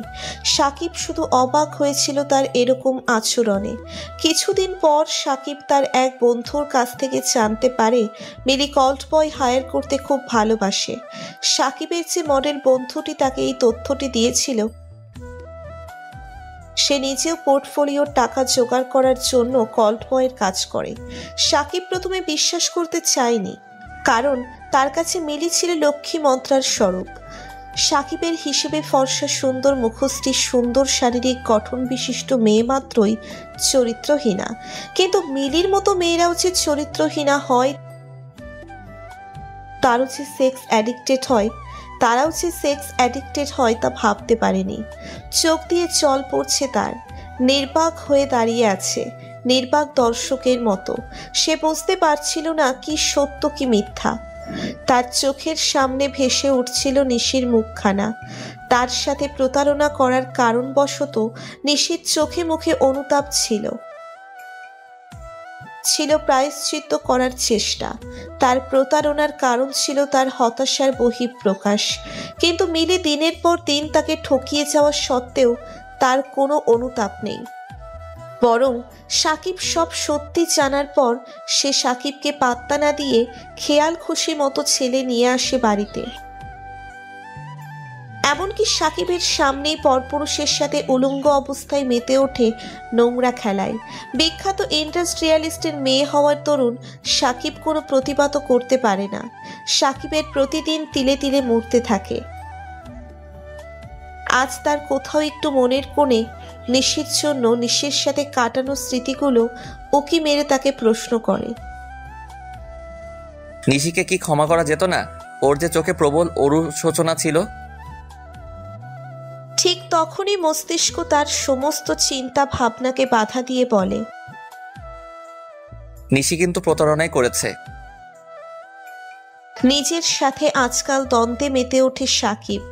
সাকিব শুধু অবাক হয়েছিল তার এরকম আচরণে। কিছুদিন পর সাকিব তার এক বন্ধুর কাছ থেকে জানতে পারে মিলি কল্ট বয় হায়ার করতে খুব ভালোবাসে। সাকিবের যে মডেল বন্ধুটি তাকে এই তথ্যটি দিয়েছিল, সে নিজেও পোর্টফোলিওর টাকা জোগাড় করার জন্য কল্ট বয়ের কাজ করে। সাকিব প্রথমে বিশ্বাস করতে চায়নি, কারণ তার কাছে মিলি ছিল লক্ষ্মী মন্ত্রার স্বরূপ। সাকিবের হিসেবে ফর্সা সুন্দর মুখশ্রী, সুন্দর শারীরিক গঠন বিশিষ্ট মেয়ে মাত্রই চরিত্রহীনা, কিন্তু মিলির মতো মেয়েরাও যে চরিত্রহীনা হয়, তারাও যে সেক্স অ্যাডিক্টেড হয় তা ভাবতে পারেনি। চোখ দিয়ে জল পড়ছে তার। নির্বাক হয়ে দাঁড়িয়ে আছে, নির্বাক দর্শকের মতো। সে বুঝতে পারছিল না কি সত্য কি মিথ্যা। তার চোখের সামনে ভেসে উঠছিল নিশির মুখখানা। তার সাথে প্রতারণা করার কারণবশত নিশির চোখে মুখে অনুতাপ ছিল প্রায়শ্চিত্ত করার চেষ্টা। তার প্রতারণার কারণ ছিল তার হতাশার বহিঃপ্রকাশ। কিন্তু মিলি দিনের পর দিন তাকে ঠকিয়ে যাওয়া সত্ত্বেও তার কোনো অনুতাপ নেই। বরং সাকিব সব সত্যি জানার পর সে সাকিবকে পাত্তা না দিয়ে খেয়াল খুশি মতো ছেলে নিয়ে আসে বাড়িতে। এমনকি সাকিবের সামনেই পরপুরুষের সাথে উলঙ্গ অবস্থায় মেতে ওঠে নোংরা খেলায়। বিখ্যাত ইন্ডাস্ট্রিয়ালিস্টের মেয়ে হওয়ার দরুন সাকিব কোনো প্রতিবাদ করতে পারে না। সাকিবের প্রতিদিন তিলে তিলে মরতে থাকে। আজ তার কোথাও একটু মনের কোণে নিশির জন্য, নিশির সাথে কাটানো স্মৃতিগুলো উকি মেরে তাকে প্রশ্ন করে, নিশিকে কি ক্ষমা করা যেত না? ওর যে চোখে প্রবল অনুশোচনা ছিল। ঠিক তখনই মস্তিষ্ক তার সমস্ত চিন্তা ভাবনাকে বাধা দিয়ে বলে, নিশি কিন্তু প্রতারণাই করেছে। নিজের সাথে আজকাল দ্বন্দ্বে মেতে ওঠে সাকিব।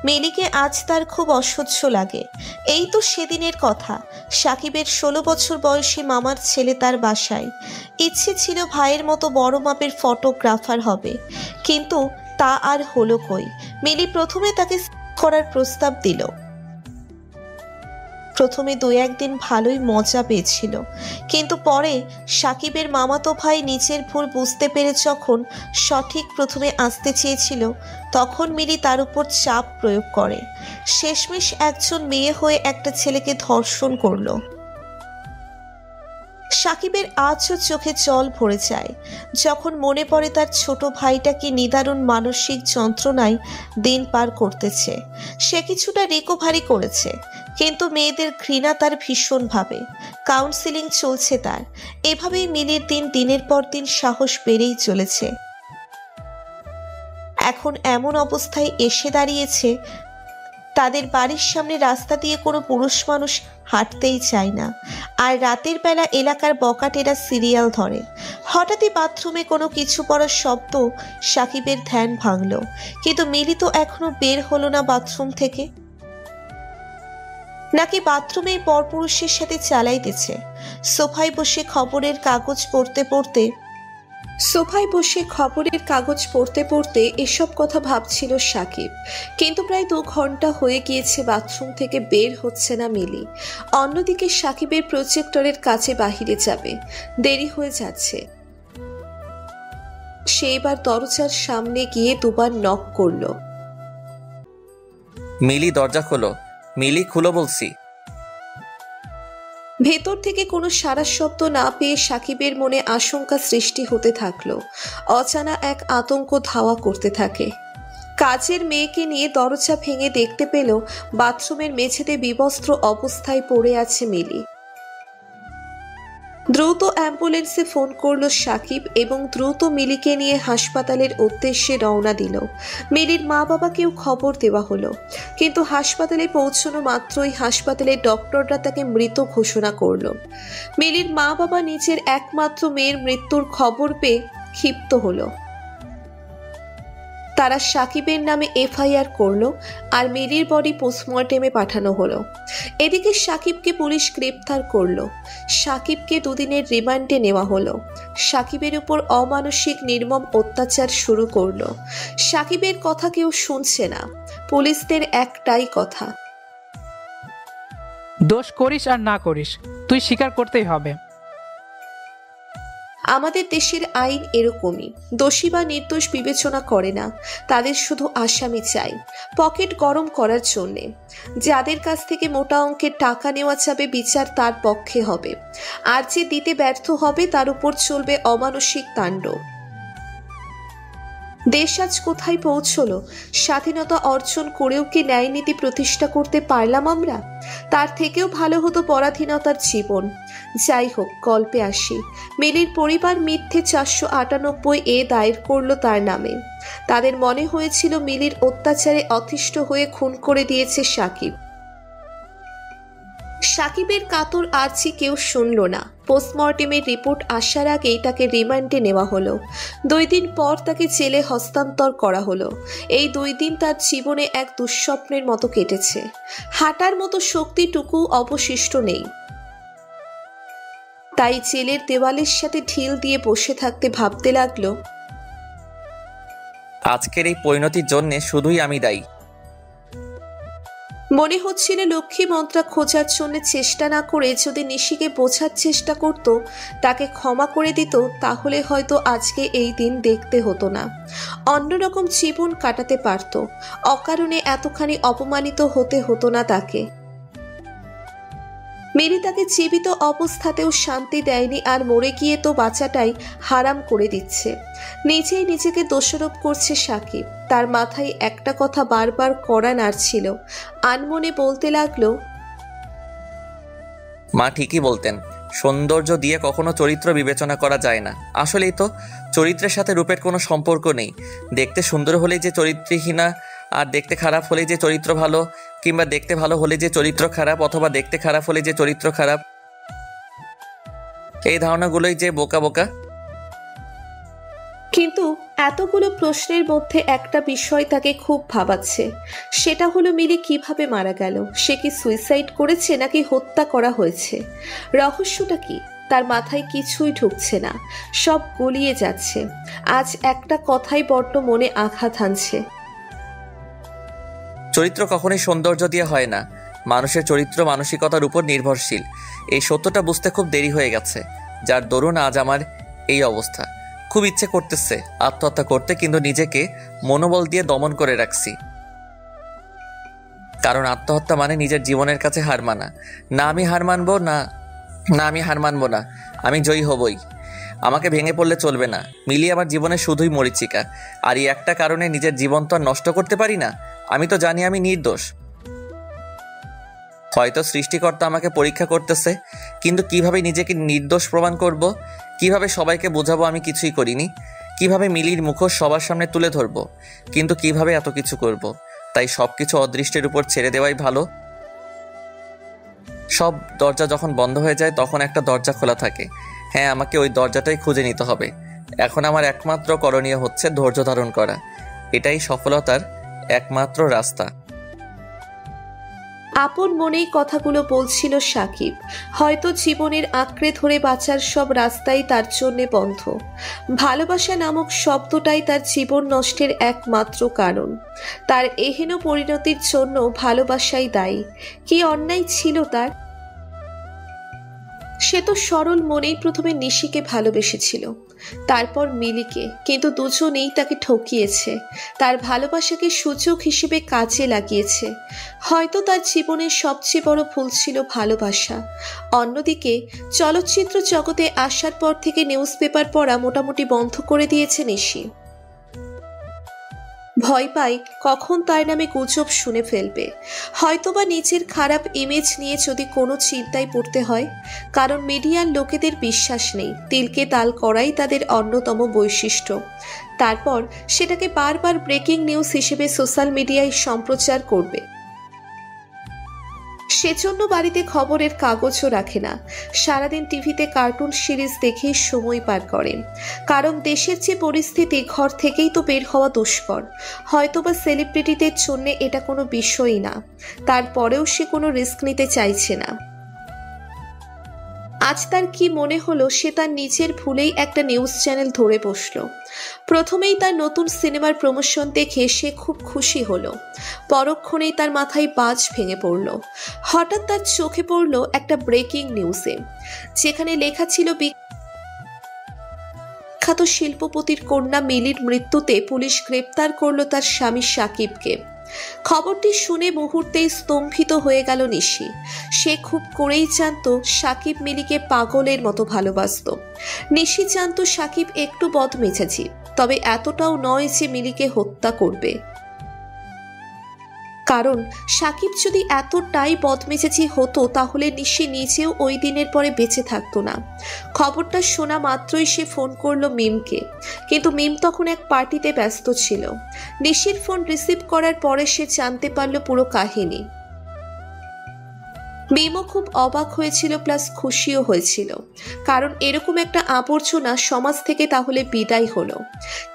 মিলিকে আজ তার খুব অসহ্য লাগে। এই তো সেদিনের কথা, সাকিবের 16 বছর বয়সী মামার ছেলে তার বাসায়। ইচ্ছে ছিল ভাইয়ের মতো বড় মাপের ফটোগ্রাফার হবে, কিন্তু তা আর হলো কই। মিলি প্রথমে তাকে করার প্রস্তাব দিল। প্রথমে 2-1 দিন ভালোই মজা পেয়েছিল, কিন্তু পরে সাকিবের মামাতো ভাই নিজের ভুল বুঝতে পেরে যখন সঠিক প্রথমে আসতে চেয়েছিল, তখন মিলি তার উপর চাপ প্রয়োগ করে। শেষমেশ একজন মেয়ে হয়ে একটা ছেলেকে ধর্ষণ করলো। সাকিবের আজও চোখে জল ভরে যায় যখন মনে পড়ে তার ছোট ভাইটা কি নিদারুণ মানসিক যন্ত্রণায় দিন পার করতেছে। সে কিছুটা রিকভারি করেছে, কিন্তু মেয়েদের ঘৃণা তার ভীষণভাবে। কাউন্সিলিং চলছে তার। এভাবেই মিলির দিন দিনের পর দিন সাহস বেড়েই চলেছে। এখন এমন অবস্থায় এসে দাঁড়িয়েছে, তাদের বাড়ির সামনে রাস্তা দিয়ে কোনো পুরুষ মানুষ হাঁটতেই চায় না। আর রাতের বেলা এলাকার বকাটেরা সিরিয়াল ধরে। হঠাৎই বাথরুমে কোনো কিছু পড়ার শব্দ সাকিবের ধ্যান ভাঙল, কিন্তু মিলি তো এখনো বের হলো না বাথরুম থেকে। নাকি বাথরুমে পরপুরুষের সাথে চালাইতেছে। সোফায় বসে খবরের কাগজ পড়তে পড়তে এসব কথা ভাবছিল সাকিব। কিন্তু প্রায় 2 ঘন্টা হয়ে গিয়েছে বাথরুম থেকে বের হচ্ছে না মিলি। অন্যদিকে সাকিবের প্রজেক্টরের কাছে বাহিরে যাবে, দেরি হয়ে যাচ্ছে। সে এবার দরজার সামনে গিয়ে 2 বার নক করলো। মিলি, দরজা খোলো। মিলি, খুলো বলছি। ভেতর থেকে কোনো সাড়া শব্দ না পেয়ে সাকিবের মনে আশঙ্কা সৃষ্টি হতে থাকলো। অজানা এক আতঙ্ক ধাওয়া করতে থাকে। কাজের মেয়েকে নিয়ে দরজা ভেঙে দেখতে পেল বাথরুমের মেঝেতে বিবস্ত্র অবস্থায় পড়ে আছে মিলি। দ্রুত অ্যাম্বুলেন্সে ফোন করলো সাকিব এবং দ্রুত মিলিকে নিয়ে হাসপাতালের উদ্দেশ্যে রওনা দিল। মিলির মা বাবাকেও খবর দেওয়া হলো, কিন্তু হাসপাতালে পৌঁছানো মাত্রই হাসপাতালের ডক্টররা তাকে মৃত ঘোষণা করলো। মিলির মা বাবা নিজের একমাত্র মেয়ের মৃত্যুর খবর পেয়ে ক্ষিপ্ত হলো। তারা সাকিবের নামে এফআইআর করলো আর মিলির বডি পোস্টমর্টেমে পাঠানো হলো। এদিকে সাকিবকে পুলিশ গ্রেপ্তার করলো। সাকিবকে 2 দিনের রিমান্ডে নেওয়া হলো। সাকিবের উপর অমানসিক নির্মম অত্যাচার শুরু করলো। সাকিবের কথা কেউ শুনছে না। পুলিশদের একটাই কথা, দোষ করিস আর না করিস, তুই স্বীকার করতেই হবে। আমাদের দেশের আইন এরকমই, দোষী বা নির্দোষ বিবেচনা করে না, তাদের শুধু আসামি চাই পকেট গরম করার জন্যে। যাদের কাছ থেকে মোটা অঙ্কের টাকা নেওয়া যাবে বিচার তার পক্ষে হবে, আর যে দিতে ব্যর্থ হবে তার উপর চলবে অমানসিক তাণ্ডব। দেশ আজ কোথায় পৌঁছলো? স্বাধীনতা অর্জন করেও কি ন্যায় নীতি প্রতিষ্ঠা করতে পারলাম আমরা? তার থেকেও ভালো হতো পরাধীনতার জীবন। যাই হোক, গল্পে আসি। মিলির পরিবার মিথ্যে 498 দায়ের করলো তার নামে। তাদের মনে হয়েছিল মিলির অত্যাচারে অতিষ্ঠ হয়ে খুন করে দিয়েছে সাকিব। সাকিবের কাতর আর্জি কেউ শুনল না। পোস্টমর্টেমের রিপোর্ট আসার আগেই তাকে রিমান্ডে নেওয়া হলো। 2 দিন পর তাকে জেলে হস্তান্তর করা হলো। এই 2 দিন তার জীবনে এক দুঃস্বপ্নের মতো কেটেছে। হাঁটার মতো শক্তিটুকু অবশিষ্ট নেই। তাই জেলের দেওয়ালের সাথে ঢিল দিয়ে বসে থাকতে ভাবতে লাগলো, আজকের এই পরিণতির জন্যে শুধুই আমি দায়ী। মনে হচ্ছিল লক্ষ্মী মন্ত্রা খোঁজার জন্য চেষ্টা না করে যদি নিশিকে বোঝার চেষ্টা করত, তাকে ক্ষমা করে দিত, তাহলে হয়তো আজকে এই দিন দেখতে হতো না। অন্যরকম জীবন কাটাতে পারত। অকারণে এতখানি অপমানিত হতে হতো না তাকে। মিলি তাকে জীবিত অবস্থাতেও শান্তি দেয়নি, আর মরে গিয়ে তো বাঁচাটাই হারাম করে দিচ্ছে। নিজেই নিজেকে দোষারোপ করছে সাকিব। তার মাথায় একটা কথা বারবার কড়া নাড়ছিল। আনমনে বলতে লাগলো, মা ঠিকই বলতেন, সৌন্দর্য দিয়ে কখনো চরিত্র বিবেচনা করা যায় না। আসলেই তো, চরিত্রের সাথে রূপের কোনো সম্পর্ক নেই। দেখতে সুন্দর হলেই যে চরিত্রহীনা, আর দেখতে খারাপ হলেই যে চরিত্র ভালো, কিংবা দেখতে ভালো হলে যে চরিত্র খারাপ, অথবা দেখতে খারাপ হলে যে চরিত্র খারাপ। এই ধারণাগুলোই যে বোকা বোকা। কিন্তু এতগুলো প্রশ্নের মধ্যে একটা বিষয় তাকে খুব ভাবাচ্ছে। সেটা হলো মিলি কিভাবে মারা গেল। সে কি সুইসাইড করেছে নাকি হত্যা করা হয়েছে? রহস্যটা কি? তার মাথায় কিছুই ঢুকছে না, সব গলিয়ে যাচ্ছে। আজ একটা কথাই বড্ড মনে আঘাত হানছে। চরিত্র কখনোই সৌন্দর্য দিয়ে হয় না। মানুষের চরিত্র মানসিকতার উপর নির্ভরশীল। এই সত্যটা বুঝতে খুব দেরি হয়ে গেছে, যার দরুন আজ আমার এই অবস্থা। খুব ইচ্ছে করতেছে আত্মহত্যা করতে, কিন্তু নিজেকে মনোবল দিয়ে দমন করে রাখছি। কারণ আত্মহত্যা মানে নিজের জীবনের কাছে হার মানা। না আমি হার মানবো না, আমি হার মানবো না, আমি জয়ী হবই। আমাকে ভেঙে পড়লে চলবে না। মিলি আমার জীবনে শুধুই মরীচিকা, আর এই একটা কারণে নিজের জীবন তো আর নষ্ট করতে পারি না। আমি তো জানি আমি নির্দোষ। হয়তো সৃষ্টিকর্তা আমাকে পরীক্ষা করতেছে, কিন্তু কিভাবে নিজেকে নির্দোষ প্রমাণ করব? কিভাবে সবাইকে বোঝাবো আমি কিছুই করিনি? কিভাবে মিলির মুখোশ সবার সামনে তুলে ধরবো? কিন্তু কিভাবে এত কিছু করব? তাই সবকিছু অদৃষ্টের উপর ছেড়ে দেওয়াই ভালো। সব দরজা যখন বন্ধ হয়ে যায় তখন একটা দরজা খোলা থাকে। হ্যাঁ, আমাকে ওই দরজাটাই খুঁজে নিতে হবে। এখন আমার একমাত্র করণীয় হচ্ছে ধৈর্য ধারণ করা। এটাই সফলতার একমাত্র রাস্তা। আপন মনেই কথাগুলো বলছিল সাকিব। হয়তো জীবনের আঁকড়ে ধরে বাঁচার সব রাস্তাই তার জন্যে বন্ধ। ভালোবাসা নামক শব্দটাই তার জীবন নষ্টের একমাত্র কারণ। তার এহেন পরিণতির জন্য ভালোবাসাই দায়ী। কি অন্যায় ছিল তার? সে তো সরল মনেই প্রথমে নিশিকে ভালোবেসেছিল, তারপর মিলিকে, কিন্তু দুজনেই তাকে ঠকিয়েছে। তার ভালোবাসাকে সুযোগ হিসেবে কাজে লাগিয়েছে। হয়তো তার জীবনের সবচেয়ে বড় ভুল ছিল ভালোবাসা। অন্যদিকে চলচ্চিত্র জগতে আসার পর থেকে নিউজ পেপার পড়া মোটামুটি বন্ধ করে দিয়েছে নিশি। ভয় পায় কখন তার নামে গুজব শুনে ফেলবে, হয়তোবা নিজের খারাপ ইমেজ নিয়ে যদি কোনো চিন্তায় পড়তে হয়। কারণ মিডিয়ার লোকেদের বিশ্বাস নেই, তিলকে তাল করাই তাদের অন্যতম বৈশিষ্ট্য। তারপর সেটাকে বারবার ব্রেকিং নিউজ হিসেবে সোশ্যাল মিডিয়ায় সম্প্রচার করবে। সেজন্য বাড়িতে খবরের কাগজও রাখে না, সারাদিন টিভিতে কার্টুন সিরিজ দেখেই সময় পার করে। কারণ দেশের যে পরিস্থিতি, ঘর থেকেই তো বের হওয়া দুষ্কর। হয়তোবা সেলিব্রিটিদের জন্য এটা কোনো বিষয়ই না, তারপরেও সে কোনো রিস্ক নিতে চাইছে না। আজ তার কি মনে হলো, সে তার নিজের ভুলেই একটা নিউজ চ্যানেল ধরে বসলো। প্রথমেই তার নতুন সিনেমার প্রমোশন দেখে সে খুব খুশি হলো, পরক্ষণেই তার মাথায় বাজ ভেঙে পড়ল। হঠাৎ তার চোখে পড়ল একটা ব্রেকিং নিউজে, যেখানে লেখা ছিল বিখ্যাত শিল্পপতির কন্যা মিলির মৃত্যুতে পুলিশ গ্রেপ্তার করলো তার স্বামী সাকিবকে। খবরটি শুনে মুহূর্তেই স্তম্ভিত হয়ে গেল নিশি। সে খুব করেই জানত সাকিব মিলিকে পাগলের মতো ভালোবাসত। নিশি জানত সাকিব একটু বদমেজাজি, তবে এতটাও নয় যে মিলিকে হত্যা করবে। কারণ সাকিব যদি এতটাই বদমেজাজি হতো তাহলে নিশি নিজেও ওই দিনের পরে বেঁচে থাকতো না। খবরটা শোনা মাত্রই সে ফোন করলো মিমকে, কিন্তু মিম তখন এক পার্টিতে ব্যস্ত ছিল। নিশির ফোন রিসিভ করার পরে সে জানতে পারল পুরো কাহিনী। মিমও খুব অবাক হয়েছিল, প্লাস খুশিও হয়েছিল। কারণ এরকম একটা আবর্জনা সমাজ থেকে তাহলে বিদায় হলো।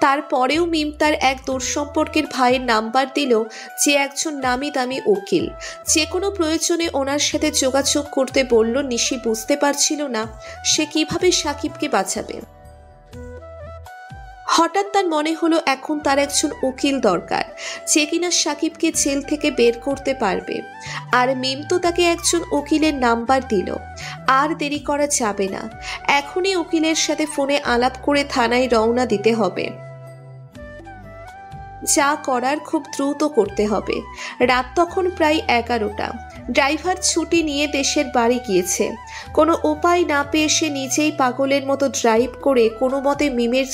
তারপরেও মিম তার এক দূর সম্পর্কের ভাইয়ের নাম্বার দিল, যে একজন নামি দামি উকিল। যে কোনো প্রয়োজনে ওনার সাথে যোগাযোগ করতে বলল। নিশি বুঝতে পারছিল না সে কিভাবে সাকিবকে বাঁচাবে। হঠাৎ তার মনে হলো এখন তার একজন উকিল দরকার, যে কিনা সাকিবকে জেল থেকে বের করতে পারবে। আর মিম তো তাকে একজন উকিলের নাম্বার দিল। আর দেরি করা যাবে না, এখনই উকিলের সাথে ফোনে আলাপ করে থানায় রওনা দিতে হবে। যা করার খুব দ্রুত করতে হবে। রাত তখন প্রায় 11টা। ড্রাইভার ছুটি নিয়ে দেশের বাড়ি গিয়েছে। কোনো উপায় না পেয়ে সে নিজেই পাগলের মতো ড্রাইভ করে কোনো মতে মিমের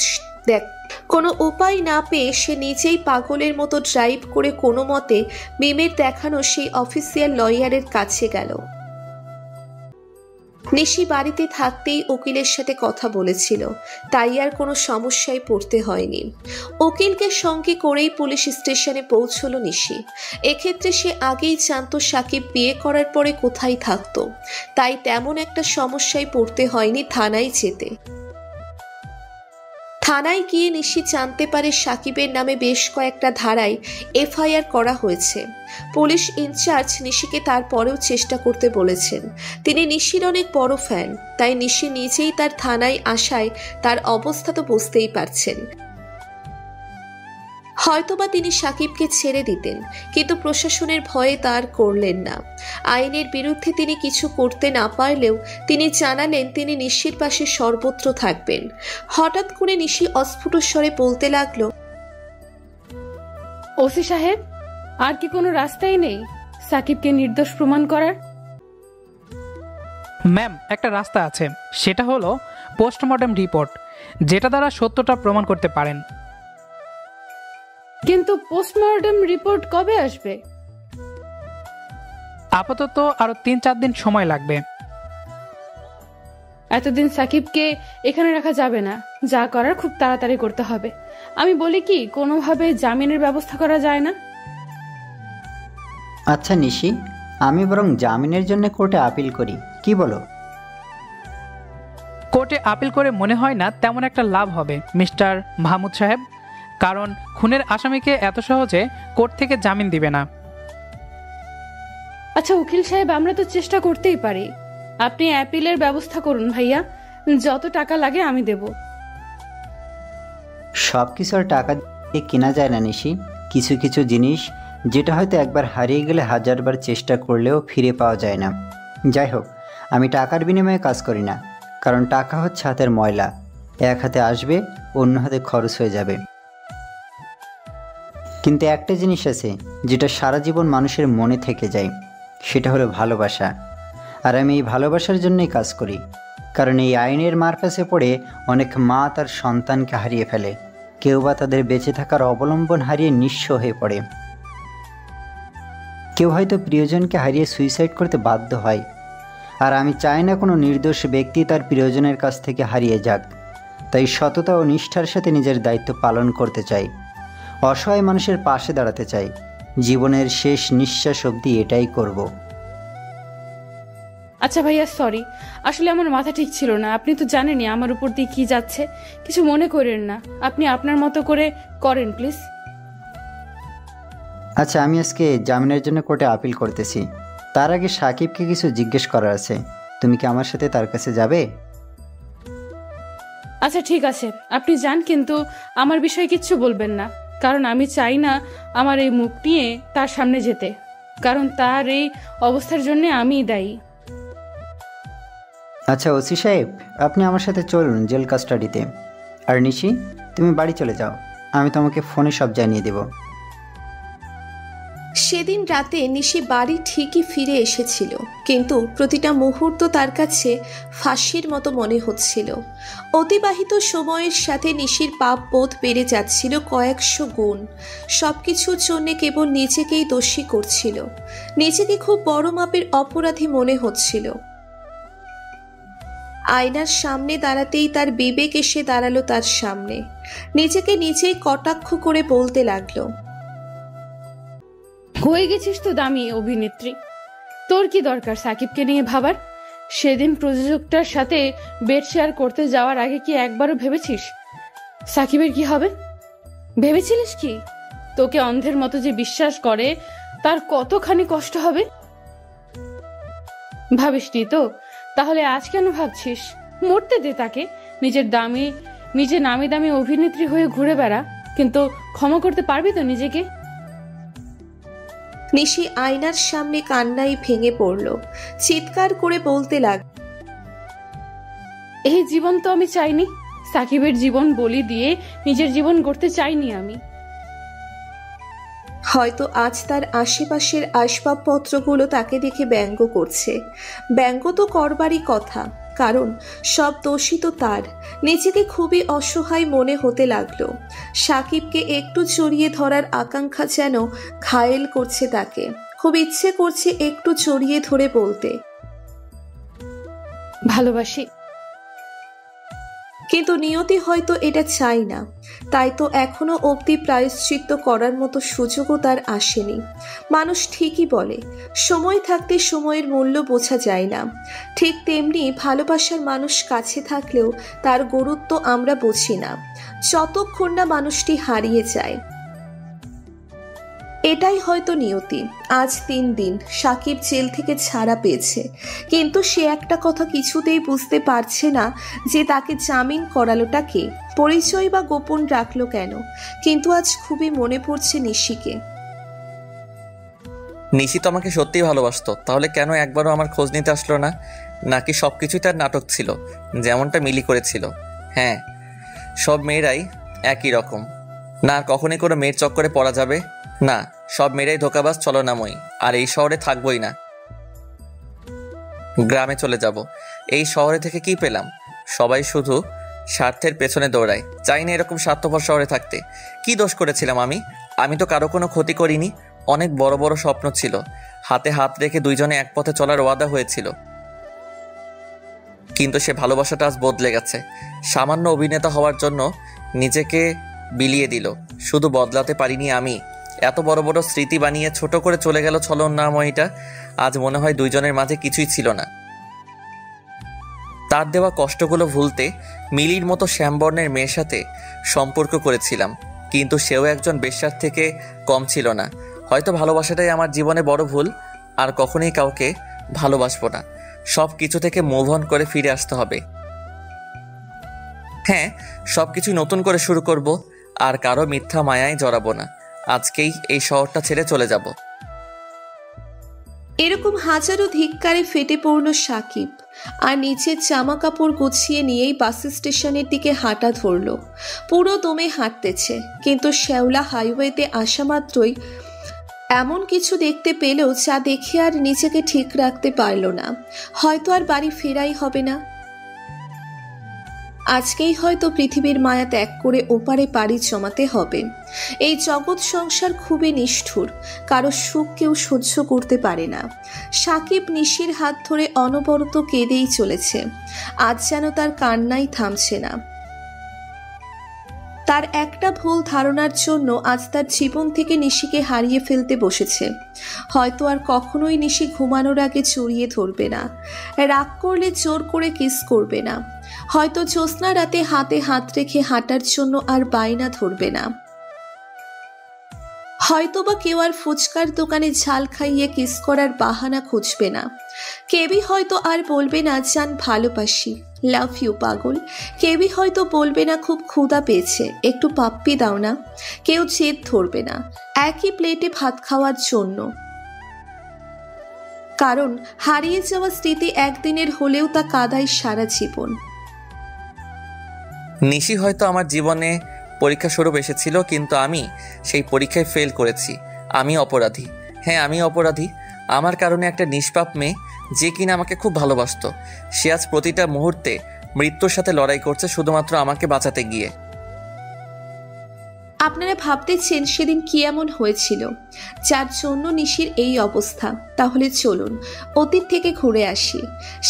মিমের দেখানো সেই অফিসিয়াল লয়ারের কাছে গেল। নিশি বাড়িতে থাকতেই উকিলের সাথে কথা বলেছিল, তাই আর কোনো সমস্যায় পড়তে হয়নি। উকিলকে সঙ্গে করেই পুলিশ স্টেশনে পৌঁছলো নিশি। এক্ষেত্রে সে আগেই জানতো সাকিব বিয়ে করার পরে কোথায় থাকতো, তাই তেমন একটা সমস্যায় পড়তে হয়নি থানায় যেতে। থানায় গিয়ে নিশি জানতে পারে সাকিবের নামে বেশ কয়েকটা ধারায় এফআইআর করা হয়েছে। পুলিশ ইনচার্জ নিশিকে তারপরেও চেষ্টা করতে বলেছেন। তিনি নিশির অনেক বড় ফ্যান, তাই নিশি নিজেই তার থানায় আসায় তার অবস্থা তো বুঝতেই পারছেন। হয়তোবা তিনি সাকিবকে ছেড়ে দিতেন, কিন্তু প্রশাসনের ভয়ে তার করলেন না। আইনের বিরুদ্ধে তিনি কিছু করতে না পারলেও তিনি জানালেন তিনি নিশির পাশে সর্বত্র থাকবেন। হঠাৎ করে নিশি অস্ফুট স্বরে বলতে লাগলো, ওসি সাহেব, আর কি কোনো রাস্তাই নেই সাকিবকে নির্দোষ প্রমাণ করার? ম্যাম, একটা রাস্তা আছে, সেটা হলো পোস্টমর্টেম রিপোর্ট, যেটা দ্বারা সত্যটা প্রমাণ করতে পারেন। কিন্তু পোস্টমর্টেম রিপোর্ট কবে আসবে? আপাতত আরো 3-4 দিন সময় লাগবে। এতদিন সাকিবকে এখানে রাখা যাবে না, যা করার খুব তাড়াতাড়ি করতে হবে। আমি বলি কি, কোনোভাবে জামিনের ব্যবস্থা করা যায় না? আচ্ছা নিশি, আমি বরং জামিনের জন্য কোর্টে আপিল করি, কি বলো? কোর্টে আপিল করে মনে হয় না তেমন একটা লাভ হবে মিস্টার মাহমুদ সাহেব, কারণ খুনের আসামিকে এত সহজে কোর্ট থেকে জামিন দিবে না। আচ্ছা উকিল সাহেব, আমরা তো চেষ্টা করতেই পারি। আপনি অ্যাপিলের ব্যবস্থা করুন ভাইয়া, যত টাকা লাগে আমি দেব। সব কিছু আর টাকা দিয়ে কেনা যায় না নিশি। কিছু কিছু জিনিস যেটা হয়তো একবার হারিয়ে গেলে হাজারবার চেষ্টা করলেও ফিরে পাওয়া যায় না। যাই হোক, আমি টাকার বিনিময়ে কাজ করি না, কারণ টাকা হচ্ছে হাতের ময়লা, এক হাতে আসবে অন্য হাতে খরচ হয়ে যাবে। কিন্তু একটা জিনিস আছে যেটা সারা জীবন মানুষের মনে থেকে যায়, সেটা হলো ভালোবাসা। আর আমি এই ভালোবাসার জন্যই কাজ করি, কারণ এই আইনের মারপ্যাচে পড়ে অনেক মা তার সন্তানকে হারিয়ে ফেলে, কেউ বা তাদের বেঁচে থাকার অবলম্বন হারিয়ে নিঃস্ব হয়ে পড়ে, কেউ হয়তো প্রিয়জনকে হারিয়ে সুইসাইড করতে বাধ্য হয়। আর আমি চাই না কোনো নির্দোষ ব্যক্তি তার প্রিয়জনের কাছ থেকে হারিয়ে যাক। তাই সততা ও নিষ্ঠার সাথে নিজের দায়িত্ব পালন করতে চাই, অসহায় মানুষের পাশে দাঁড়াতে চাই। জীবনের শেষ নিঃশ্বাস অবধি এটাই করব। আচ্ছা ভাইয়া, সরি, আসলে আমার মাথা ঠিক ছিল না। আপনি তো জানেনই আমার উপর দিয়ে কি যাচ্ছে। কিছু মনে করেন না, আপনি আপনার মতো করে করেন প্লিজ। আচ্ছা, আমি আজকে জামিনের জন্য কোর্টে আপিল করতেছি। তার আগে সাকিবকে কিছু জিজ্ঞেস করার আছে। তুমি কি আমার সাথে তার কাছে যাবে? আচ্ছা ঠিক আছে, আপনি যান, কিন্তু আমার বিষয়ে কিচ্ছু বলবেন না, কারণ আমি চাই না আমার এই মুখ নিয়ে তার সামনে যেতে, কারণ তার এই অবস্থার জন্য আমিই দায়ী। আচ্ছা ওসি সাহেব, আপনি আমার সাথে চলুন জেল কাস্টাডিতে। আর নিশি, তুমি বাড়ি চলে যাও, আমি তোমাকে ফোনে সব জানিয়ে দেব। সেদিন রাতে নিশি বাড়ি ঠিকই ফিরে এসেছিল, কিন্তু প্রতিটা মুহূর্ত তার কাছে ফাঁসির মতো মনে হচ্ছিল। অতিবাহিত সময়ের সাথে নিশির পাপ বোধ বেড়ে যাচ্ছিল কয়েকশো গুণ। সব কিছুর জন্য কেবল নিজেকেই দোষী করছিল, নিজেকে খুব বড় মাপের অপরাধী মনে হচ্ছিল। আয়নার সামনে দাঁড়াতেই তার বিবেক এসে দাঁড়ালো তার সামনে। নিজেকে নিজেই কটাক্ষ করে বলতে লাগলো, হয়ে গেছিস তো দামি অভিনেত্রী, তোর কি দরকার সাকিবকে নিয়ে ভাবার? সেদিন প্রযোজকটার সাথে বেড শেয়ার করতে যাওয়ার আগে কি একবারও ভেবেছিস সাকিবের কি হবে? ভেবেছিলিস কি তোকে অন্ধের মতো যে বিশ্বাস করে তার কতখানি কষ্ট হবে? ভাবিসনি তো? তাহলে আজ কেন ভাবছিস? মরতে দে তাকে। নিজে নামি দামি অভিনেত্রী হয়ে ঘুরে বেড়া, কিন্তু ক্ষমা করতে পারবি তো নিজেকে? নিশি আয়নার সামনে কান্নায় ভেঙে পড়ল, চিৎকার করে বলতে লাগল, এই জীবন তো আমি চাইনি। সাকিবের জীবন বলি দিয়ে নিজের জীবন গড়তে চাইনি আমি। হয়তো আজ তার আশেপাশের আসবাবপত্রগুলো তাকে দেখে ব্যঙ্গ করছে। ব্যঙ্গ তো করবারই কথা, কারণ সব দোষী তো তার। নিজেকে খুবই অসহায় মনে হতে লাগলো। সাকিবকে একটু জড়িয়ে ধরার আকাঙ্ক্ষা যেন ঘায়েল করছে তাকে। খুব ইচ্ছে করছে একটু জড়িয়ে ধরে বলতে, ভালোবাসি। কিন্তু নিয়তি হয়তো এটা চাই না, তাই তো এখনো অবধি প্রায়শ্চিত্ত করার মতো সুযোগও তার আসেনি। মানুষ ঠিকই বলে, সময় থাকতে সময়ের মূল্য বোঝা যায় না। ঠিক তেমনি ভালোবাসার মানুষ কাছে থাকলেও তার গুরুত্ব আমরা বুঝি না, যতক্ষণ না মানুষটি হারিয়ে যায়। এটাই হয়তো নিয়তি। আজ 3 দিন সাকিব জেল থেকে ছাড়া পেয়েছে, কিন্তু সে একটা কথা কিছুতেই বুঝতে পারছে না যে তাকে জামিন করালোটা কে, পরিচয় বা গোপন রাখলো কেন। কিন্তু আজ খুবই মনে পড়ছে নিশিকে। নিশি তো আমাকে সত্যিই ভালোবাসতো, তাহলে কেন একবারও আমার খোঁজ নিতে আসলো না? নাকি সব কিছুই তার নাটক ছিল, যেমনটা মিলি করেছিল? হ্যাঁ, সব মেয়েরাই একই রকম না, কখনই কোনো মেয়ের চক্করে পড়া যাবে না। সব মেয়েরাই ধোঁকাবাজ, ছলনাময়ী। আর এই শহরে থাকবোই না, গ্রামে চলে যাব। এই শহরে থেকে কি পেলাম? সবাই শুধু স্বার্থের পেছনে দৌড়ায়। চাই না এরকম স্বার্থপর শহরে থাকতে। কি দোষ করেছিলাম আমি? আমি তো কারো কোনো ক্ষতি করিনি। অনেক বড় বড় স্বপ্ন ছিল, হাতে হাত রেখে দুইজনে এক পথে চলার ওয়াদা হয়েছিল, কিন্তু সে ভালোবাসাটা আজ বদলে গেছে। সামান্য অভিনেতা হওয়ার জন্য নিজেকে বিলিয়ে দিল। শুধু বদলাতে পারিনি আমি, এত বড় বড় স্মৃতি বানিয়ে ছোট করে চলে গেল ছলনাময়ীটা। আজ মনে হয় দুইজনের মাঝে কিছুই ছিল না। তার দেওয়া কষ্টগুলো ভুলতে মিলির মতো শ্যামবর্ণের মেয়ের সাথে সম্পর্ক করেছিলাম, কিন্তু সেও একজন বেশ্যার থেকে কম ছিল না। হয়তো ভালোবাসাটাই আমার জীবনে বড় ভুল। আর কখনোই কাউকে ভালোবাসবো না। সব কিছু থেকে মুভ অন করে ফিরে আসতে হবে। হ্যাঁ, সব কিছু নতুন করে শুরু করব, আর কারো মিথ্যা মায়ায় জড়াবো না। আজকেই এই শহরটা ছেড়ে চলে যাব। এরকম হাজারো ধিক্কারে ফেটে পড়ল সাকিব, আর নিচের জামা কাপড় গুছিয়ে নিয়েই বাস স্টেশনের দিকে হাঁটা ধরল। পুরো দমে হাঁটতেছে, কিন্তু শেওলা হাইওয়েতে আসা মাত্রই এমন কিছু দেখতে পেল যা দেখে আর নিজেকে ঠিক রাখতে পারল না। হয়তো আর বাড়ি ফেরাই হবে না। আজকেই হয়তো পৃথিবীর মায়া ত্যাগ করে ওপারে পাড়ি জমাতে হবে। এই জগৎ সংসার খুবই নিষ্ঠুর, কারো সুখ কেউ সহ্য করতে পারে না। সাকিব নিশির হাত ধরে অনবরত কেঁদেই চলেছে। আজ যেন তার কান্নাই থামছে না। তার একটা ভুল ধারণার জন্য আজ তার জীবন থেকে নিশিকে হারিয়ে ফেলতে বসেছে। হয়তো আর কখনোই নিশি ঘুমানোর আগে জড়িয়ে ধরবে না, রাগ করলে জোর করে কিস করবে না, হয়তো জ্যোৎস্না রাতে হাতে হাত রেখে হাঁটার জন্য আর বায়না ধরবে না, হয়তোবা কেউ আর ফুচকার দোকানে ঝাল খাইয়ে কিস করার বাহানা খুঁজবে না। কেবি হয়তো আর বলবে না জান ভালোবাসি, লাভ ইউ পাগল। কেবি হয়তো বলবে না খুব ক্ষুধা পেয়েছে, একটু পাপ্পি দাও না। কেউ জেদ ধরবে না একই প্লেটে ভাত খাওয়ার জন্য, কারণ হারিয়ে যাওয়া স্মৃতি একদিনের হলেও তা কাদায় সারা জীবন। নিশি হয়তো আমার জীবনে পরীক্ষা স্বরূপ এসেছিল, কিন্তু আমি সেই পরীক্ষায় ফেল করেছি। আমি অপরাধী। হ্যাঁ, আমি অপরাধী। আমার কারণে একটা নিষ্পাপ মেয়ে, যে কিনা আমাকে খুব ভালোবাসতো, সে আজ প্রতিটা মুহূর্তে মৃত্যুর সাথে লড়াই করছে শুধুমাত্র আমাকে বাঁচাতে গিয়ে। আপনারা ভাবতেছেন সেদিন কি এমন হয়েছিল যার জন্য নিশির এই অবস্থা। তাহলে চলুন অতীত থেকে ঘুরে আসি।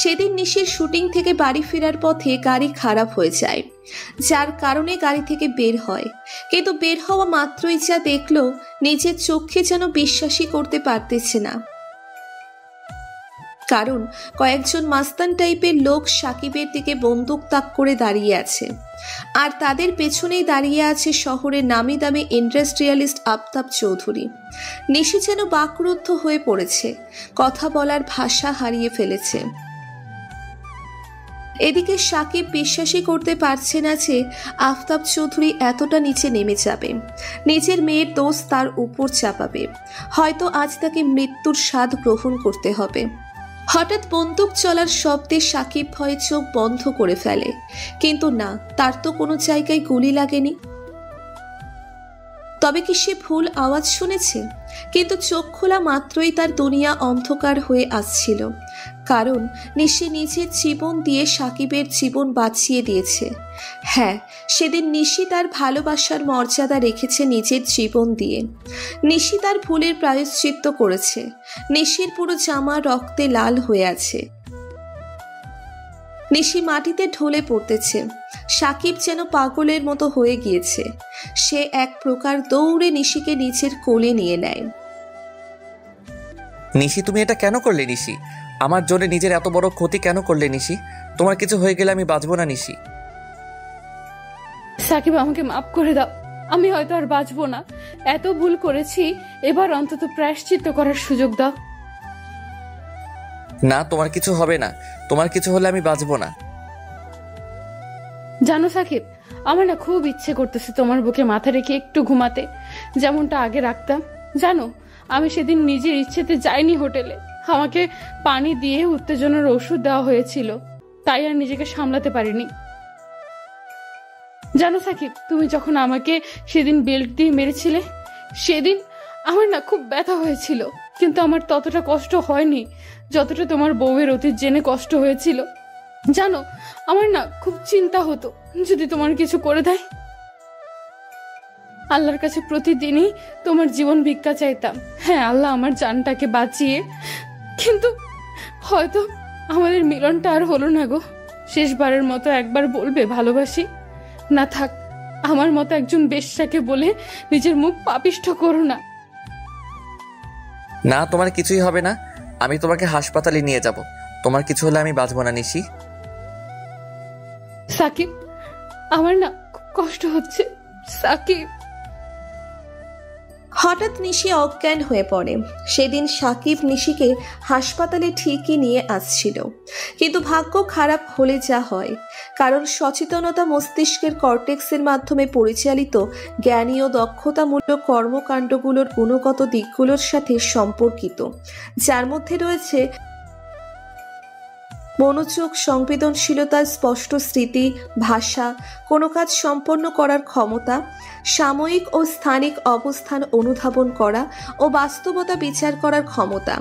সেদিন নিশির শুটিং থেকে বাড়ি ফেরার পথে গাড়ি খারাপ হয়ে যায়, যার কারণে গাড়ি থেকে বের হয়। কিন্তু বের হওয়া মাত্রই যা দেখলো, নিজের চোখে যেন বিশ্বাসই করতে পারতেছে না। কারণ কয়েকজন মাস্তান টাইপের লোক সাকিবের দিকে বন্দুক তাক করে দাঁড়িয়ে আছে, আর তাদের পেছনেই দাঁড়িয়ে আছে শহরের নামি দামি ইন্ডাস্ট্রিয়ালিস্ট আফতাব চৌধুরী। নিশি যেন বাকরুদ্ধ হয়ে পড়েছে, কথা বলার ভাষা হারিয়ে ফেলেছে। এদিকে সাকিব বিশ্বাসই করতে পারছে না যে আফতাব চৌধুরী এতটা নিচে নেমে যাবে, নিজের মেয়ের দোষ তার উপর চাপাবে। হয়তো আজ তাকে মৃত্যুর স্বাদ গ্রহণ করতে হবে। হঠাৎ বন্দুক চলার শব্দে সাকিব ভয়ে চোখ বন্ধ করে ফেলে, কিন্তু না, তার তো কোনো জায়গায় গুলি লাগেনি। তবে কি সে ভুল আওয়াজ শুনেছে? কিন্তু চোখ খোলা মাত্রই তার দুনিয়া অন্ধকার হয়ে আসছিল, কারণ নিশি নিজের জীবন দিয়ে সাকিবের জীবন বাঁচিয়ে দিয়েছে। হ্যাঁ, সেদিন নিশি তার ভালোবাসার মর্যাদা রেখেছে নিজের জীবন দিয়ে। নিশি তার ভুলের প্রায়শ্চিত্ত করেছে। নিশির পুরো জামা রক্তে লাল হয়ে আছে। নিশি মাটিতে ঢলে পড়তেছে। সাকিব যেন পাগলের মতো হয়ে গিয়েছে। সে এক প্রকার দৌড়ে নিশিকে নিজের কোলে নিয়ে নেয়। নিশি, তুমি এটা কেন করলে? নিশি, আমার জন্য নিজের এত বড় ক্ষতি কেন করলে? নিশি, তোমার কিছু হয়ে গেলে আমি বাঁচবো না। নিশি, সাকিব, আমাকে মাফ করে দাও। আমি হয়তো আর বাঁচবো না। এত ভুল করেছি, এবার অন্তত প্রায়শ্চিত্ত করার সুযোগ দাও। না, তোমার কিছু হবে না। তোমার কিছু হলে আমি বাঁচবো না। জানো সাকিব, আমার না খুব ইচ্ছে করতেছে তোমার বুকে মাথা রেখে একটু ঘুমাতে, যেমনটা আগে রাখতাম। জানো, আমি সেদিন নিজের ইচ্ছেতে যাইনি হোটেলে। আমাকে পানি দিয়ে উত্তেজনার ওষুধ দেওয়া হয়েছিল, তাই আর নিজেকে সামলাতে পারিনি। জানো সাকিব, তুমি যখন আমাকে সেদিন বেল্ট দিয়ে মেরেছিলে, সেদিন আমার না খুব ব্যথা হয়েছিল, কিন্তু আমার ততটা কষ্ট হয়নি যতটা তোমার বউয়ের অতীত জেনে কষ্ট হয়েছিল। জানো, আমার না খুব চিন্তা হতো যদি তোমার কিছু করে দেয়। আল্লাহর কাছে প্রতিদিনই তোমার জীবন ভিক্ষা চাইতাম। হ্যাঁ, আল্লাহ আমার জানটাকে বাঁচিয়ে, কিন্তু হয়তো আমাদের মিলনটা আর হলো না গো। শেষবারের মতো একবার বলবে ভালোবাসি? না থাক, আমার মতো একজন বেশ্যাকে বলে নিজের মুখ পাপিষ্ঠ করো না। না, তোমার কিছুই হবে না। আমি তোমাকে হাসপাতালে নিয়ে যাব। তোমার কিছু হলে আমি বাঁচব না নিশি। সাকিব, আমার না খুব কষ্ট হচ্ছে সাকিব। হঠাৎ নিশি অজ্ঞান হয়ে পড়ে। সেদিন সাকিব নিশিকে হাসপাতালে ঠিকই নিয়ে আসছিল, কিন্তু ভাগ্য খারাপ হলে যা হয়, কারণ সচেতনতা মস্তিষ্কের কর্টেক্সের মাধ্যমে পরিচালিত জ্ঞানী ও দক্ষতামূলক কর্মকাণ্ডগুলোর গুণগত দিকগুলোর সাথে সম্পর্কিত, যার মধ্যে রয়েছে মনোযোগ, সংবেদনশীলতা, স্পষ্ট স্মৃতি, ভাষা, কোনো কাজ সম্পন্ন করার ক্ষমতা, সাময়িক ও স্থানিক অবস্থান অনুধাবন করা ও বাস্তবতা বিচার করার ক্ষমতা।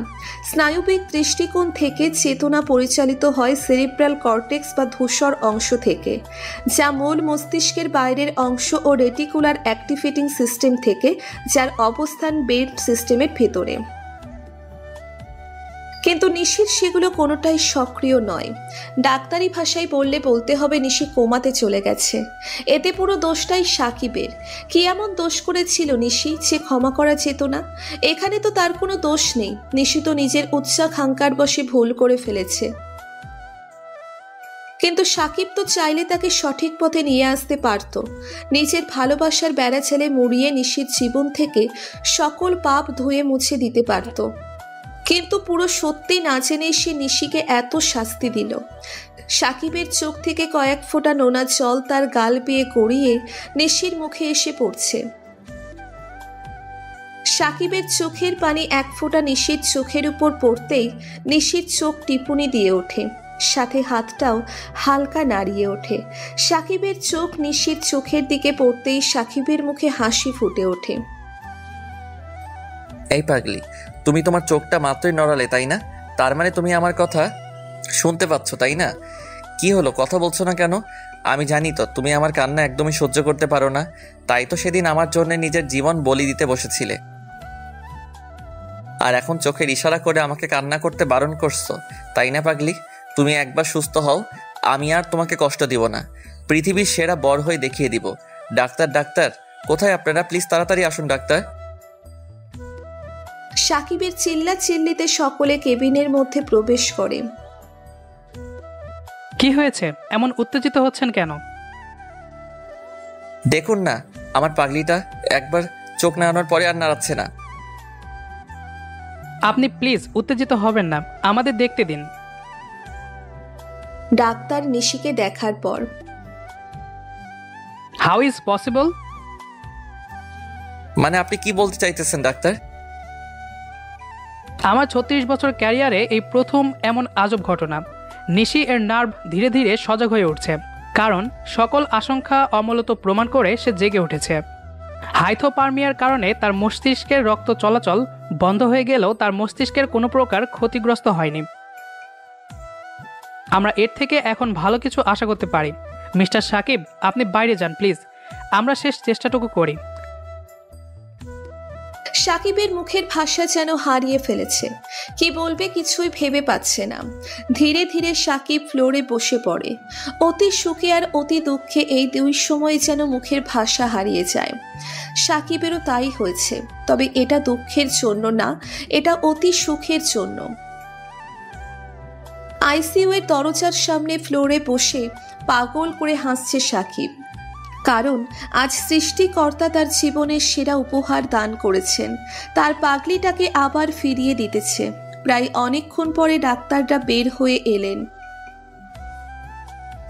স্নায়ুবিক দৃষ্টিকোণ থেকে চেতনা পরিচালিত হয় সেরিব্রাল কর্টেক্স বা ধূসর অংশ থেকে, যা মূল মস্তিষ্কের বাইরের অংশ, ও রেটিকুলার অ্যাক্টিভেটিং সিস্টেম থেকে, যার অবস্থান ব্রেন সিস্টেমের ভেতরে। কিন্তু নিশির সেগুলো কোনোটাই সক্রিয় নয়। ডাক্তারি ভাষায় বলতে হবে নিশি কোমাতে চলে গেছে। এতে পুরো দোষটাই সাকিবের। কি এমন দোষ করেছিল নিশি যে ক্ষমা করা যেত না? এখানে তো তার কোনো দোষ নেই। নিশি তো নিজের উচ্চাকাঙ্ক্ষার বশে ভুল করে ফেলেছে। কিন্তু সাকিব তো চাইলে তাকে সঠিক পথে নিয়ে আসতে পারত। নিজের ভালোবাসার বেড়া ছেলে মুড়িয়ে নিশির জীবন থেকে সকল পাপ ধুয়ে মুছে দিতে পারত। কিন্তু পুরো সত্যি না জেনে সে নিশিকে এত শাস্তি দিল। সাকিবের চোখ থেকে কয়েক ফোঁটা নোনা জল তার গাল বেয়ে গড়িয়ে নিশির মুখে এসে পড়ছে। সাকিবের চোখের পানি এক ফোঁটা নিশির চোখের উপর পড়তেই নিশির চোখ টিপুনি দিয়ে ওঠে, সাথে হাতটাও হালকা নাড়িয়ে ওঠে। সাকিবের চোখ নিশির চোখের দিকে পড়তেই সাকিবের মুখে হাসি ফুটে ওঠে। এই পাগলি, তুমি তোমার চোখটা মাত্রই নড়ালে তাই না? তার মানে তুমি আমার কথা শুনতে পাচ্ছ তাই না? কি হলো, কথা বলছো না কেন? আমি জানি তো তুমি আমার কান্না একদমই সহ্য করতে পারো না, তাই তো সেদিন আমার জন্য নিজের জীবন বলি দিতে বসেছিলে, আর এখন চোখের ইশারা করে আমাকে কান্না করতে বারণ করছো তাই না পাগলি? তুমি একবার সুস্থ হও, আমি আর তোমাকে কষ্ট দিব না। পৃথিবীর সেরা বর হয়ে দেখিয়ে দিব। ডাক্তার, ডাক্তার কোথায় আপনারা? প্লিজ তাড়াতাড়ি আসুন ডাক্তার। সাকিবের চিল্লা চিল্লিতে সকলে কেবিনের মধ্যে প্রবেশ করে। কি হয়েছে? এমন উত্তেজিত হচ্ছেন কেন? দেখুন না, আমার পাগলিটা একবার চোখ নাড়ানোর পরে আর নাড়াচ্ছে না। আপনি প্লিজ উত্তেজিত হবেন না, আমাদের দেখতে দিন। ডাক্তার নিশিকে দেখার পর, হাউ ইজ পসিবল? মানে আপনি কি বলতে চাইতেছেন ডাক্তার? আমার 36 বছর ক্যারিয়ারে এই প্রথম এমন আজব ঘটনা। নিশি এর নার্ভ ধীরে ধীরে সজাগ হয়ে উঠছে, কারণ সকল আশঙ্কা অমূলত প্রমাণ করে সে জেগে উঠেছে। হাইথোপারমিয়ার কারণে তার মস্তিষ্কের রক্ত চলাচল বন্ধ হয়ে গেলেও তার মস্তিষ্কের কোনো প্রকার ক্ষতিগ্রস্ত হয়নি। আমরা এর থেকে এখন ভালো কিছু আশা করতে পারি। মিস্টার সাকিব, আপনি বাইরে যান প্লিজ, আমরা শেষ চেষ্টাটুকু করি। সাকিবের মুখের ভাষা যেন হারিয়ে ফেলেছে। কি বলবে কিছুই ভেবে পাচ্ছে না। ধীরে ধীরে সাকিব ফ্লোরে বসে পড়ে। অতি সুখে আর অতি দুঃখে এই দুই সময় যেন মুখের ভাষা হারিয়ে যায়। সাকিবেরও তাই হয়েছে, তবে এটা দুঃখের জন্য না, এটা অতি সুখের জন্য। আইসিইউ এর দরজার সামনে ফ্লোরে বসে পাগল করে হাসছে সাকিব, কারণ আজ সৃষ্টিকর্তা তার জীবনের সেরা উপহার দান করেছেন। তার পাগলিটাকে আবার ফিরিয়ে দিতেছে। প্রায় অনেকক্ষণ পরে ডাক্তাররা বের হয়ে এলেন।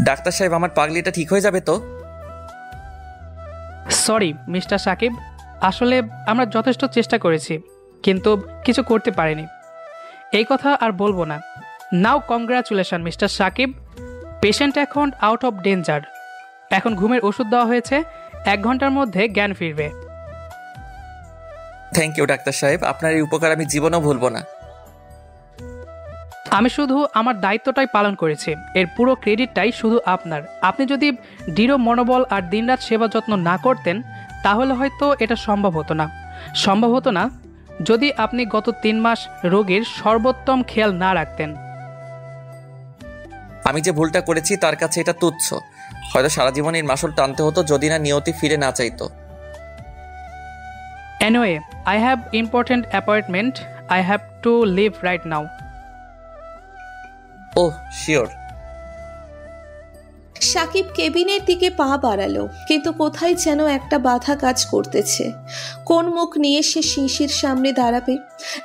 ডাক্তার সাহেব, আমার পাগলিটা ঠিক হয়ে যাবে তো? সরি মিস্টার সাকিব, আসলে আমরা যথেষ্ট চেষ্টা করেছি, কিন্তু কিছু করতে পারিনি। এই কথা আর বলবো না। নাও কংগ্রাচুলেশন মিস্টার সাকিব, পেশেন্ট এখন আউট অফ ডেঞ্জার। এখন ঘুমের ওষুধ দেওয়া হয়েছে, 1 ঘন্টার মধ্যে জ্ঞান ফিরবে। থ্যাংক ইউ ডাক্তার সাহেব, আপনার এই উপকার আমি জীবনেও ভুলব না। আমি শুধু আমার দায়িত্বটাই পালন করেছি, এর পুরো ক্রেডিটটাই শুধু আপনার। আপনি যদি দৃঢ় মনোবল আর দিনরাত সেবা যত্ন না করতেন তাহলে হয়তো এটা সম্ভব হতো না যদি আপনি গত 3 মাস রোগীর সর্বোত্তম খেয়াল না রাখতেন। আমি যে ভুলটা করেছি তার কাছে এটা তুচ্ছ। হয়তো সারা জীবন এর মাসুল টানতে হতো যদি না নিয়তি ফিরে না চাইতো। Anyway, I have important appointment. I have to leave right now. Oh sure. Shakib কেবিনের দিকে পা বাড়ালো, কিন্তু কোথায় যেন একটা বাধা কাজ করতেছে। কোন মুখ নিয়ে সে শিশির সামনে দাঁড়াবে?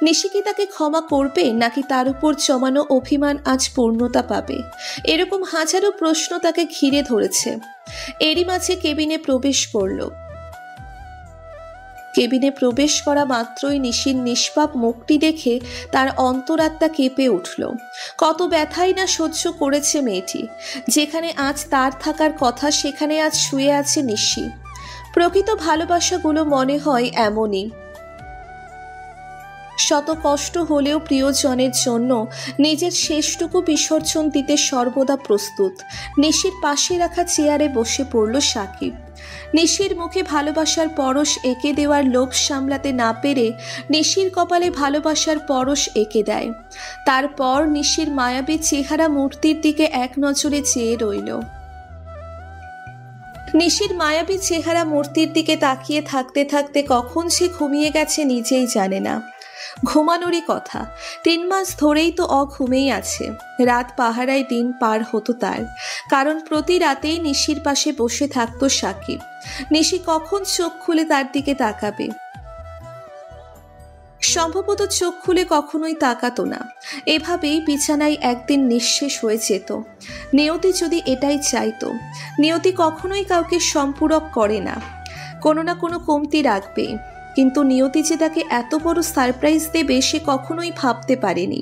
নিশি কি তাকে ক্ষমা করবে, নাকি তার উপর জমানো অভিমান আজ পূর্ণতা পাবে? এরকম হাজারো প্রশ্ন তাকে ঘিরে ধরেছে। এরই মাঝে কেবিনে প্রবেশ করলো। কেবিনে প্রবেশ করা মাত্রই নিশির নিষ্পাপ মুখটি দেখে তার অন্তরাত্মা কেঁপে উঠল। কত ব্যথাই না সহ্য করেছে মেয়েটি। যেখানে আজ তার থাকার কথা সেখানে আজ শুয়ে আছে নিশি। প্রকৃত ভালোবাসাগুলো মনে হয় এমনই, শত কষ্ট হলেও প্রিয়জনের জন্য নিজের শেষটুকু বিসর্জন দিতে সর্বদা প্রস্তুত। নিশির পাশে রাখা চেয়ারে বসে পড়ল সাকিব। নিশির মুখে ভালোবাসার পরশ এঁকে দেওয়ার লোভ সামলাতে না পেরে নিশির কপালে ভালোবাসার পরশ এঁকে দেয়। তারপর নিশির মায়াবী চেহারা মূর্তির দিকে এক নজরে চেয়ে রইল। নিশির মায়াবী চেহারা মূর্তির দিকে তাকিয়ে থাকতে থাকতে কখন সে ঘুমিয়ে গেছে নিজেই জানে না। ঘুমানোরই কথা, 3 মাস ধরেই তো অঘুমেই আছে। রাত পাহারায় দিন পার হতো তার, কারণ প্রতি রাতেই নিশির পাশে বসে থাকতো সাকিব। নিশি কখন চোখ খুলে তার দিকে তাকাবে? সম্ভবত চোখ খুলে কখনোই তাকাতো না। এভাবেই বিছানায় একদিন নিঃশেষ হয়ে যেত। নিয়তি যদি এটাই চাইতো। নিয়তি কখনোই কাউকে সম্পূরক করে না, কোনো না কোনো কমতি রাখবে। কিন্তু নিয়তি যে তাকে এত বড় সারপ্রাইজ দেবে সে কখনোই ভাবতে পারেনি।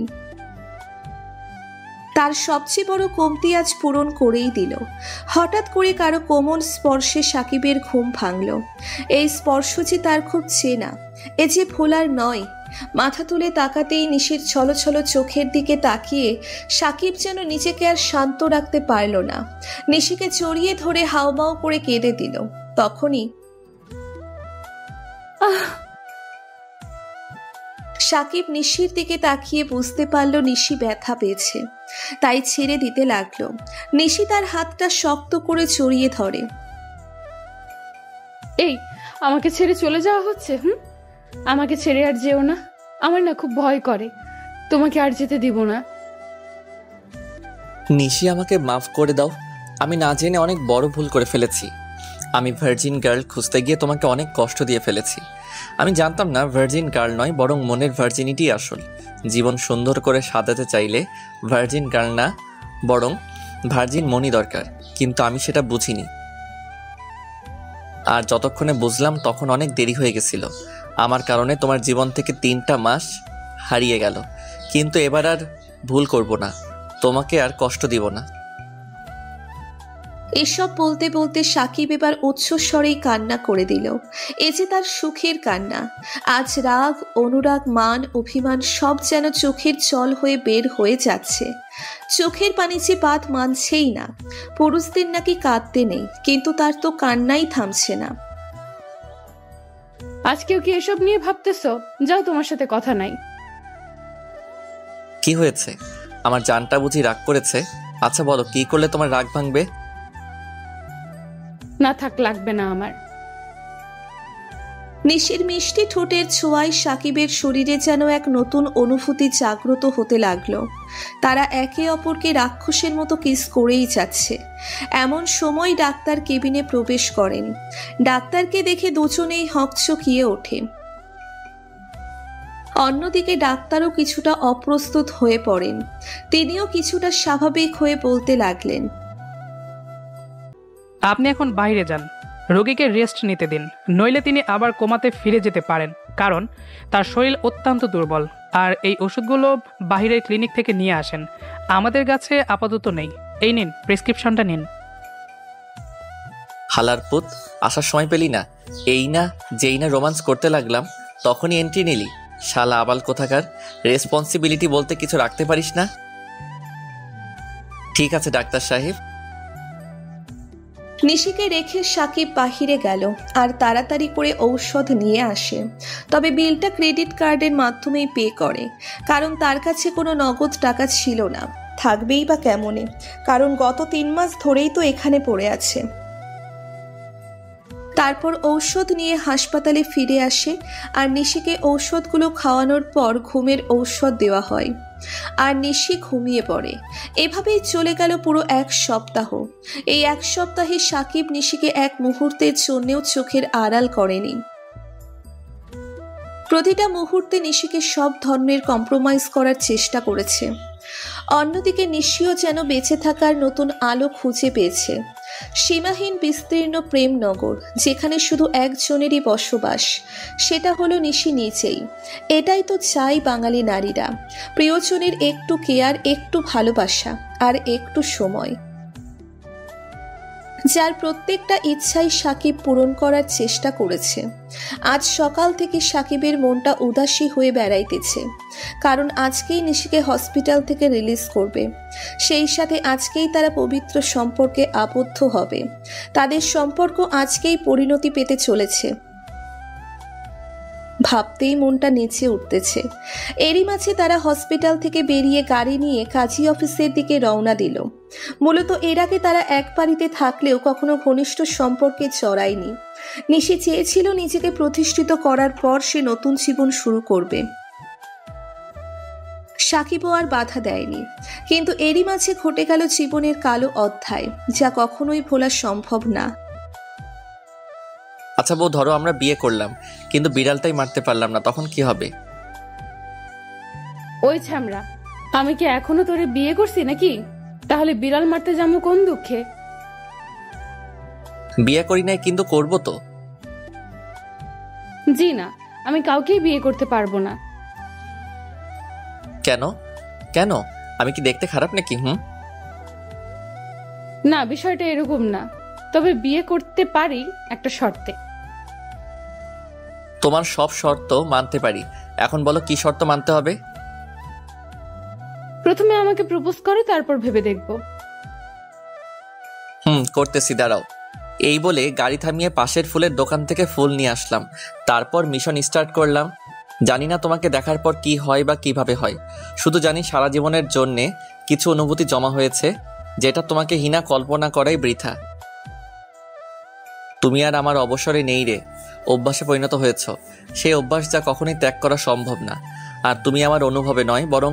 তার সবচেয়ে বড় কমতি আজ পূরণ করেই দিল। হঠাৎ করে কারো কোমল স্পর্শে সাকিবের ঘুম ভাঙল। এই স্পর্শ যে তার খুব চেনা, এ যে ভোলার নয়। মাথা তুলে তাকাতেই নিশির ছলছল চোখের দিকে তাকিয়ে সাকিব যেন নিজেকে আর শান্ত রাখতে পারল না। নিশিকে জড়িয়ে ধরে হাউমাউ করে কেঁদে দিল। তখনই সাকিব নিশির দিকে তাকিয়ে বুঝতে পারল নিশি ব্যথা পেয়েছে, তাই ছেড়ে দিতে লাগলো। নিশি তার হাতটা শক্ত করে জড়িয়ে ধরে। এই, আমাকে ছেড়ে চলে যাওয়া হচ্ছে? আমাকে ছেড়ে আর যেও না, আমার না খুব ভয় করে, তোমাকে আর যেতে দিব না। নিশি আমাকে মাফ করে দাও, আমি না জেনে অনেক বড় ভুল করে ফেলেছি। আমি ভার্জিন গার্ল খুঁজতে গিয়ে তোমাকে অনেক কষ্ট দিয়ে ফেলেছি। আমি জানতাম না ভার্জিন গার্ল নয়, বরং মনের ভার্জিনিটি আসল। জীবন সুন্দর করে সাজাতে চাইলে ভার্জিন গার্ল না, বরং ভার্জিন মনি দরকার, কিন্তু আমি সেটা বুঝিনি। আর যতক্ষণে বুঝলাম তখন অনেক দেরি হয়ে গেছিল। আমার কারণে তোমার জীবন থেকে 3টা মাস হারিয়ে গেল, কিন্তু এবার আর ভুল করব না, তোমাকে আর কষ্ট দিব না। এসব বলতে বলতে সাকিব এবার উচ্চস্বরেই কান্না করে দিল। এ যে তার সুখের কান্না। আজ রাগ, অনুরাগ, মান, অভিমান সব যেন চোখের জল হয়ে বের হয়ে যাচ্ছে। চোখের পানি যে বাদ মানছেই না। পুরুষদের নাকি কাঁদতে নেই, কিন্তু তার তো কান্নাই থামছে না। আজকেও কি এসব নিয়ে ভাবতেছো? যাও, তোমার সাথে কথা নাই। কি হয়েছে? আমার জানটা বুঝি রাগ করেছে? আচ্ছা বলো, কি করলে তোমার রাগ ভাঙবে? না থাক, লাগবে না আমার। নিশির মিষ্টি ঠোঁটের ছোঁয়ায় সাকিবের শরীরে যেন এক নতুন অনুভূতি জাগ্রত হতে লাগলো। তারা একে অপরকে রাক্ষসের মতো কিস করেই যাচ্ছে। এমন সময় ডাক্তার কেবিনে প্রবেশ করেন। ডাক্তারকে দেখে দুজনেই হকচকিয়ে ওঠে। অন্যদিকে ডাক্তারও কিছুটা অপ্রস্তুত হয়ে পড়েন। তিনিও কিছুটা স্বাভাবিক হয়ে বলতে লাগলেন, আপনি এখন বাইরে যান, রোগীকে রেস্ট নিতে দিন, নইলে তিনি আবার কোমাতে ফিরে যেতে পারেন, কারণ তার শরীর অত্যন্ত দুর্বল। আর এই ওষুধগুলো বাইরের ক্লিনিক থেকে নিয়ে আসেন, আমাদের কাছে আপাতত নেই। এই নিন, প্রেসক্রিপশনটা নিন। হালার পুত, আসার সময় পেলি না? যেই না রোমান্স করতে লাগলাম তখনই এন্ট্রি নিলি। শালা আবাল কোথাকার, রেসপন্সিবিলিটি বলতে কিছু রাখতে পারিস না। ঠিক আছে ডাক্তার সাহেব। নিশিকে রেখে সাকিব বাহিরে গেল আর তাড়াতাড়ি করে ঔষধ নিয়ে আসে। তবে বিলটা ক্রেডিট কার্ডের মাধ্যমেই পে করে, কারণ তার কাছে কোনো নগদ টাকা ছিল না। থাকবেই বা কেমনে, কারণ গত 3 মাস ধরেই তো এখানে পড়ে আছে। তারপর ঔষধ নিয়ে হাসপাতালে ফিরে আসে আর নিশিকে ঔষধগুলো খাওয়ানোর পর ঘুমের ঔষধ দেওয়া হয়। আর নিশি ঘুমিয়ে পড়ে। এভাবেই চলে গেল পুরো 1 সপ্তাহ। এই 1 সপ্তাহে সাকিব নিশিকে এক মুহূর্তের জন্যেও চোখের আড়াল করেনি। প্রতিটা মুহূর্তে নিশিকে সব ধরনের কম্প্রোমাইজ করার চেষ্টা করেছে। অন্যদিকে নিশিও যেন বেঁচে থাকার নতুন আলো খুঁজে পেয়েছে। সীমাহীন বিস্তীর্ণ প্রেমনগর, যেখানে শুধু একজনেরই বসবাস, সেটা হলো নিশি নিজেই। এটাই তো চাই বাঙালি নারীরা, প্রিয়জনের একটু কেয়ার, একটু ভালোবাসা আর একটু সময়। যার প্রত্যেকটা ইচ্ছাই সাকিব পূরণ করার চেষ্টা করেছে। আজ সকাল থেকে সাকিবের মনটা উদাসী হয়ে বেড়াইতেছে, কারণ আজকেই নিশিকে হসপিটাল থেকে রিলিজ করবে। সেই সাথে আজকেই তারা পবিত্র সম্পর্কে আবদ্ধ হবে। তাদের সম্পর্ক আজকেই পরিণতি পেতে চলেছে। ভাবতেই মনটা নেচে উঠতেছে। এরই মাঝে তারা হসপিটাল থেকে বেরিয়ে গাড়ি নিয়ে কাজী অফিসের দিকে রওনা দিল। মূলত এর আগে তারা এক বাড়িতে থাকলেও কখনো ঘনিষ্ঠ সম্পর্কে জড়ায়নি। নিশি চেয়েছিল নিজেকে প্রতিষ্ঠিত করার পর সে নতুন জীবন শুরু করবে। সাকিবও আর বাধা দেয়নি, কিন্তু এরই মাঝে ঘটে গেল জীবনের কালো অধ্যায়, যা কখনোই ভোলা সম্ভব না। আচ্ছা বউ, ধরো আমরা বিয়ে করলাম, কিন্তু বিড়ালটাই মারতে পারলাম না, তখন কি হবে? ওই ছামড়া, আমি কি এখনো তোরে বিয়ে করছি নাকি? তাহলে বিড়াল মারতে যাবো কোন দুঃখে? বিয়ে করি নাই, কিন্তু করবো তো। জি না, আমি কাউকেই বিয়ে করতে পারবো না। কেন কেন? আমি কি দেখতে খারাপ নাকি? না, বিষয়টা এরকম না, তবে বিয়ে করতে পারি একটা শর্তে। তোমার সব শর্ত মানতে পারি, এখন বলো কি শর্ত মানতে হবে? প্রথমে আমাকে প্রপোজ করো, তারপর ভেবে দেখবো। করতেছি, দাঁড়াও। এই বলে গাড়ি থামিয়ে পাশের ফুলের দোকান থেকে ফুল নিয়ে আসলাম। তারপর মিশন স্টার্ট করলাম। জানি না তোমাকে দেখার পর কি হয় বা কিভাবে হয়, শুধু জানি সারা জীবনের জন্যে কিছু অনুভূতি জমা হয়েছে, যেটা তোমাকে হীনা কল্পনা করাই বৃথা। তুমি আর আমার অবসরে নেই রে, অভ্যাসে পরিণত হয়েছ। সেই অভ্যাস যা কখনোই ত্যাগ করা সম্ভব না। আর তুমি আমার অনুভবে নয়, বরং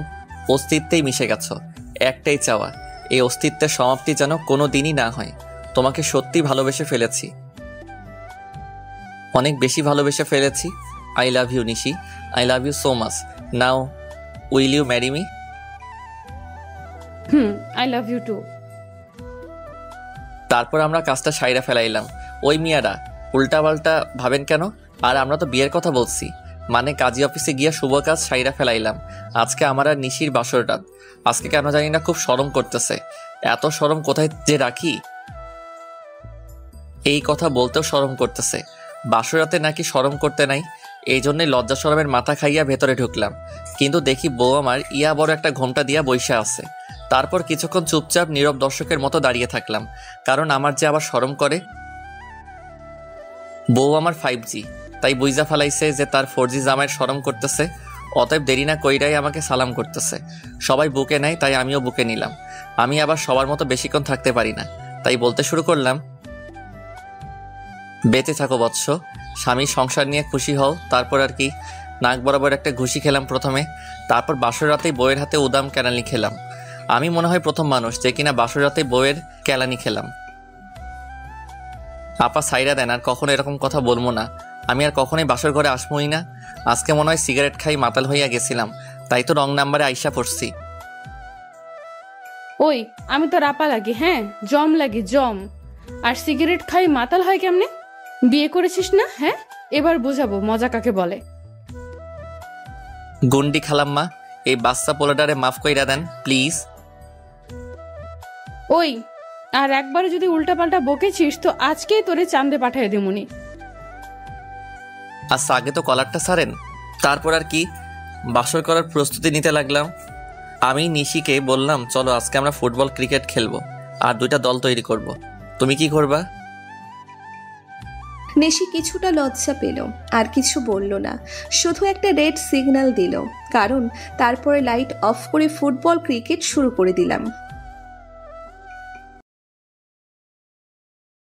অস্তিত্বেই মিশে গেছ। একটাই চাওয়া, এই অস্তিত্বের সমাপ্তি যেন কোনো দিনই না হয়। তোমাকে সত্যি ভালোবেসে ফেলেছি, অনেক বেশি ভালোবেসে ফেলেছি। I love you Nishi, I love you so much. Now will you marry me? I love you too. তারপর আমরা কাজটা সাইরা ফেলাইলাম। ওই মিয়ারা উল্টাপাল্টা ভাবেন কেন? আর আমরা তো বিয়ের কথা বলছি, মানে কাজী অফিসে গিয়া শুভ কাজ সাইরা ফেলাইলাম। আজকে আমার আর নিশির বাসর রাত। আজকে কেন জানি না খুব শরম করতেছে। এত শরম কোথায় যে রাখি, এই কথা বলতেও শরম করতেছে। বাসর রাতে নাকি শরম করতে নাই, এই জন্যই লজ্জা শরমের মাথা খাইয়া ভেতরে ঢুকলাম। কিন্তু দেখি বউ আমার ইয়া বড় একটা ঘোমটা দিয়া বইসা আছে। তারপর কিছুক্ষণ চুপচাপ নীরব দর্শকের মতো দাঁড়িয়ে থাকলাম, কারণ আমার যে আবার শরম করে। বউ আমার 5G, তাই বুইজা ফেলাইছে যে তার 4G জামাইয়ের শরম করতেছে। অতএব দেরি না কইরাই আমাকে সালাম করতেছে। সবাই বুকে নেয়, তাই আমিও বুকে নিলাম। আমি আবার সবার মতো বেশিক্ষণ থাকতে পারি না, তাই বলতে শুরু করলাম, বেঁচে থাকো বৎস, স্বামী সংসার নিয়ে খুশি হও। তারপর আর কি, নাক বরাবর একটা ঘুষি খেলাম প্রথমে। তারপর বাসর রাতেই বউয়ের হাতে উদাম কেলানি খেলাম। আমি মনে হয় প্রথম মানুষ যে কিনা বাসর রাতে বউয়ের কেলানি খেলাম। আপা সাইরা দেন, আর কখনো এরকম কথা বলবো না। আমি আর কখনোই বাসর ঘরে আসবোই না। আজকে মনে হয় সিগারেট খাই মাতাল হইয়া গেছিলাম, তাই তো রং নাম্বারে আইসা পড়ছি। ওই, আমি তো রাপা লাগি, হ্যাঁ জম লাগি জম। আর সিগারেট খাই মাতাল হয় কেমনে? বিয়ে করেছিস না? হ্যাঁ, এবার বুঝাবো মজা কাকে বলে। গুন্ডি খালাম্মা, এই বাচ্চা পোলাটারে মাফ কইরা দেন প্লিজ। ওই, আর একবার যদি উল্টাপাল্টা বকেছিস তো আজকেই তোরে চাঁদে পাঠাই দিমুনি। আচ্ছা আগে তো কলারটা ছাড়েন। তারপর আর কি, বাসর করার প্রস্তুতি নিতে লাগলাম। আমি নিশিকে বললাম, চলো আজকে আমরা ফুটবল ক্রিকেট খেলবো, আর 2টা দল তৈরি করব। তুমি কি করবা? নিশি কিছুটা লজ্জা পেল, আর কিছু বলল না, শুধু একটা রেড সিগন্যাল দিল। কারণ তারপরে লাইট অফ করে ফুটবল ক্রিকেট শুরু করে দিলাম।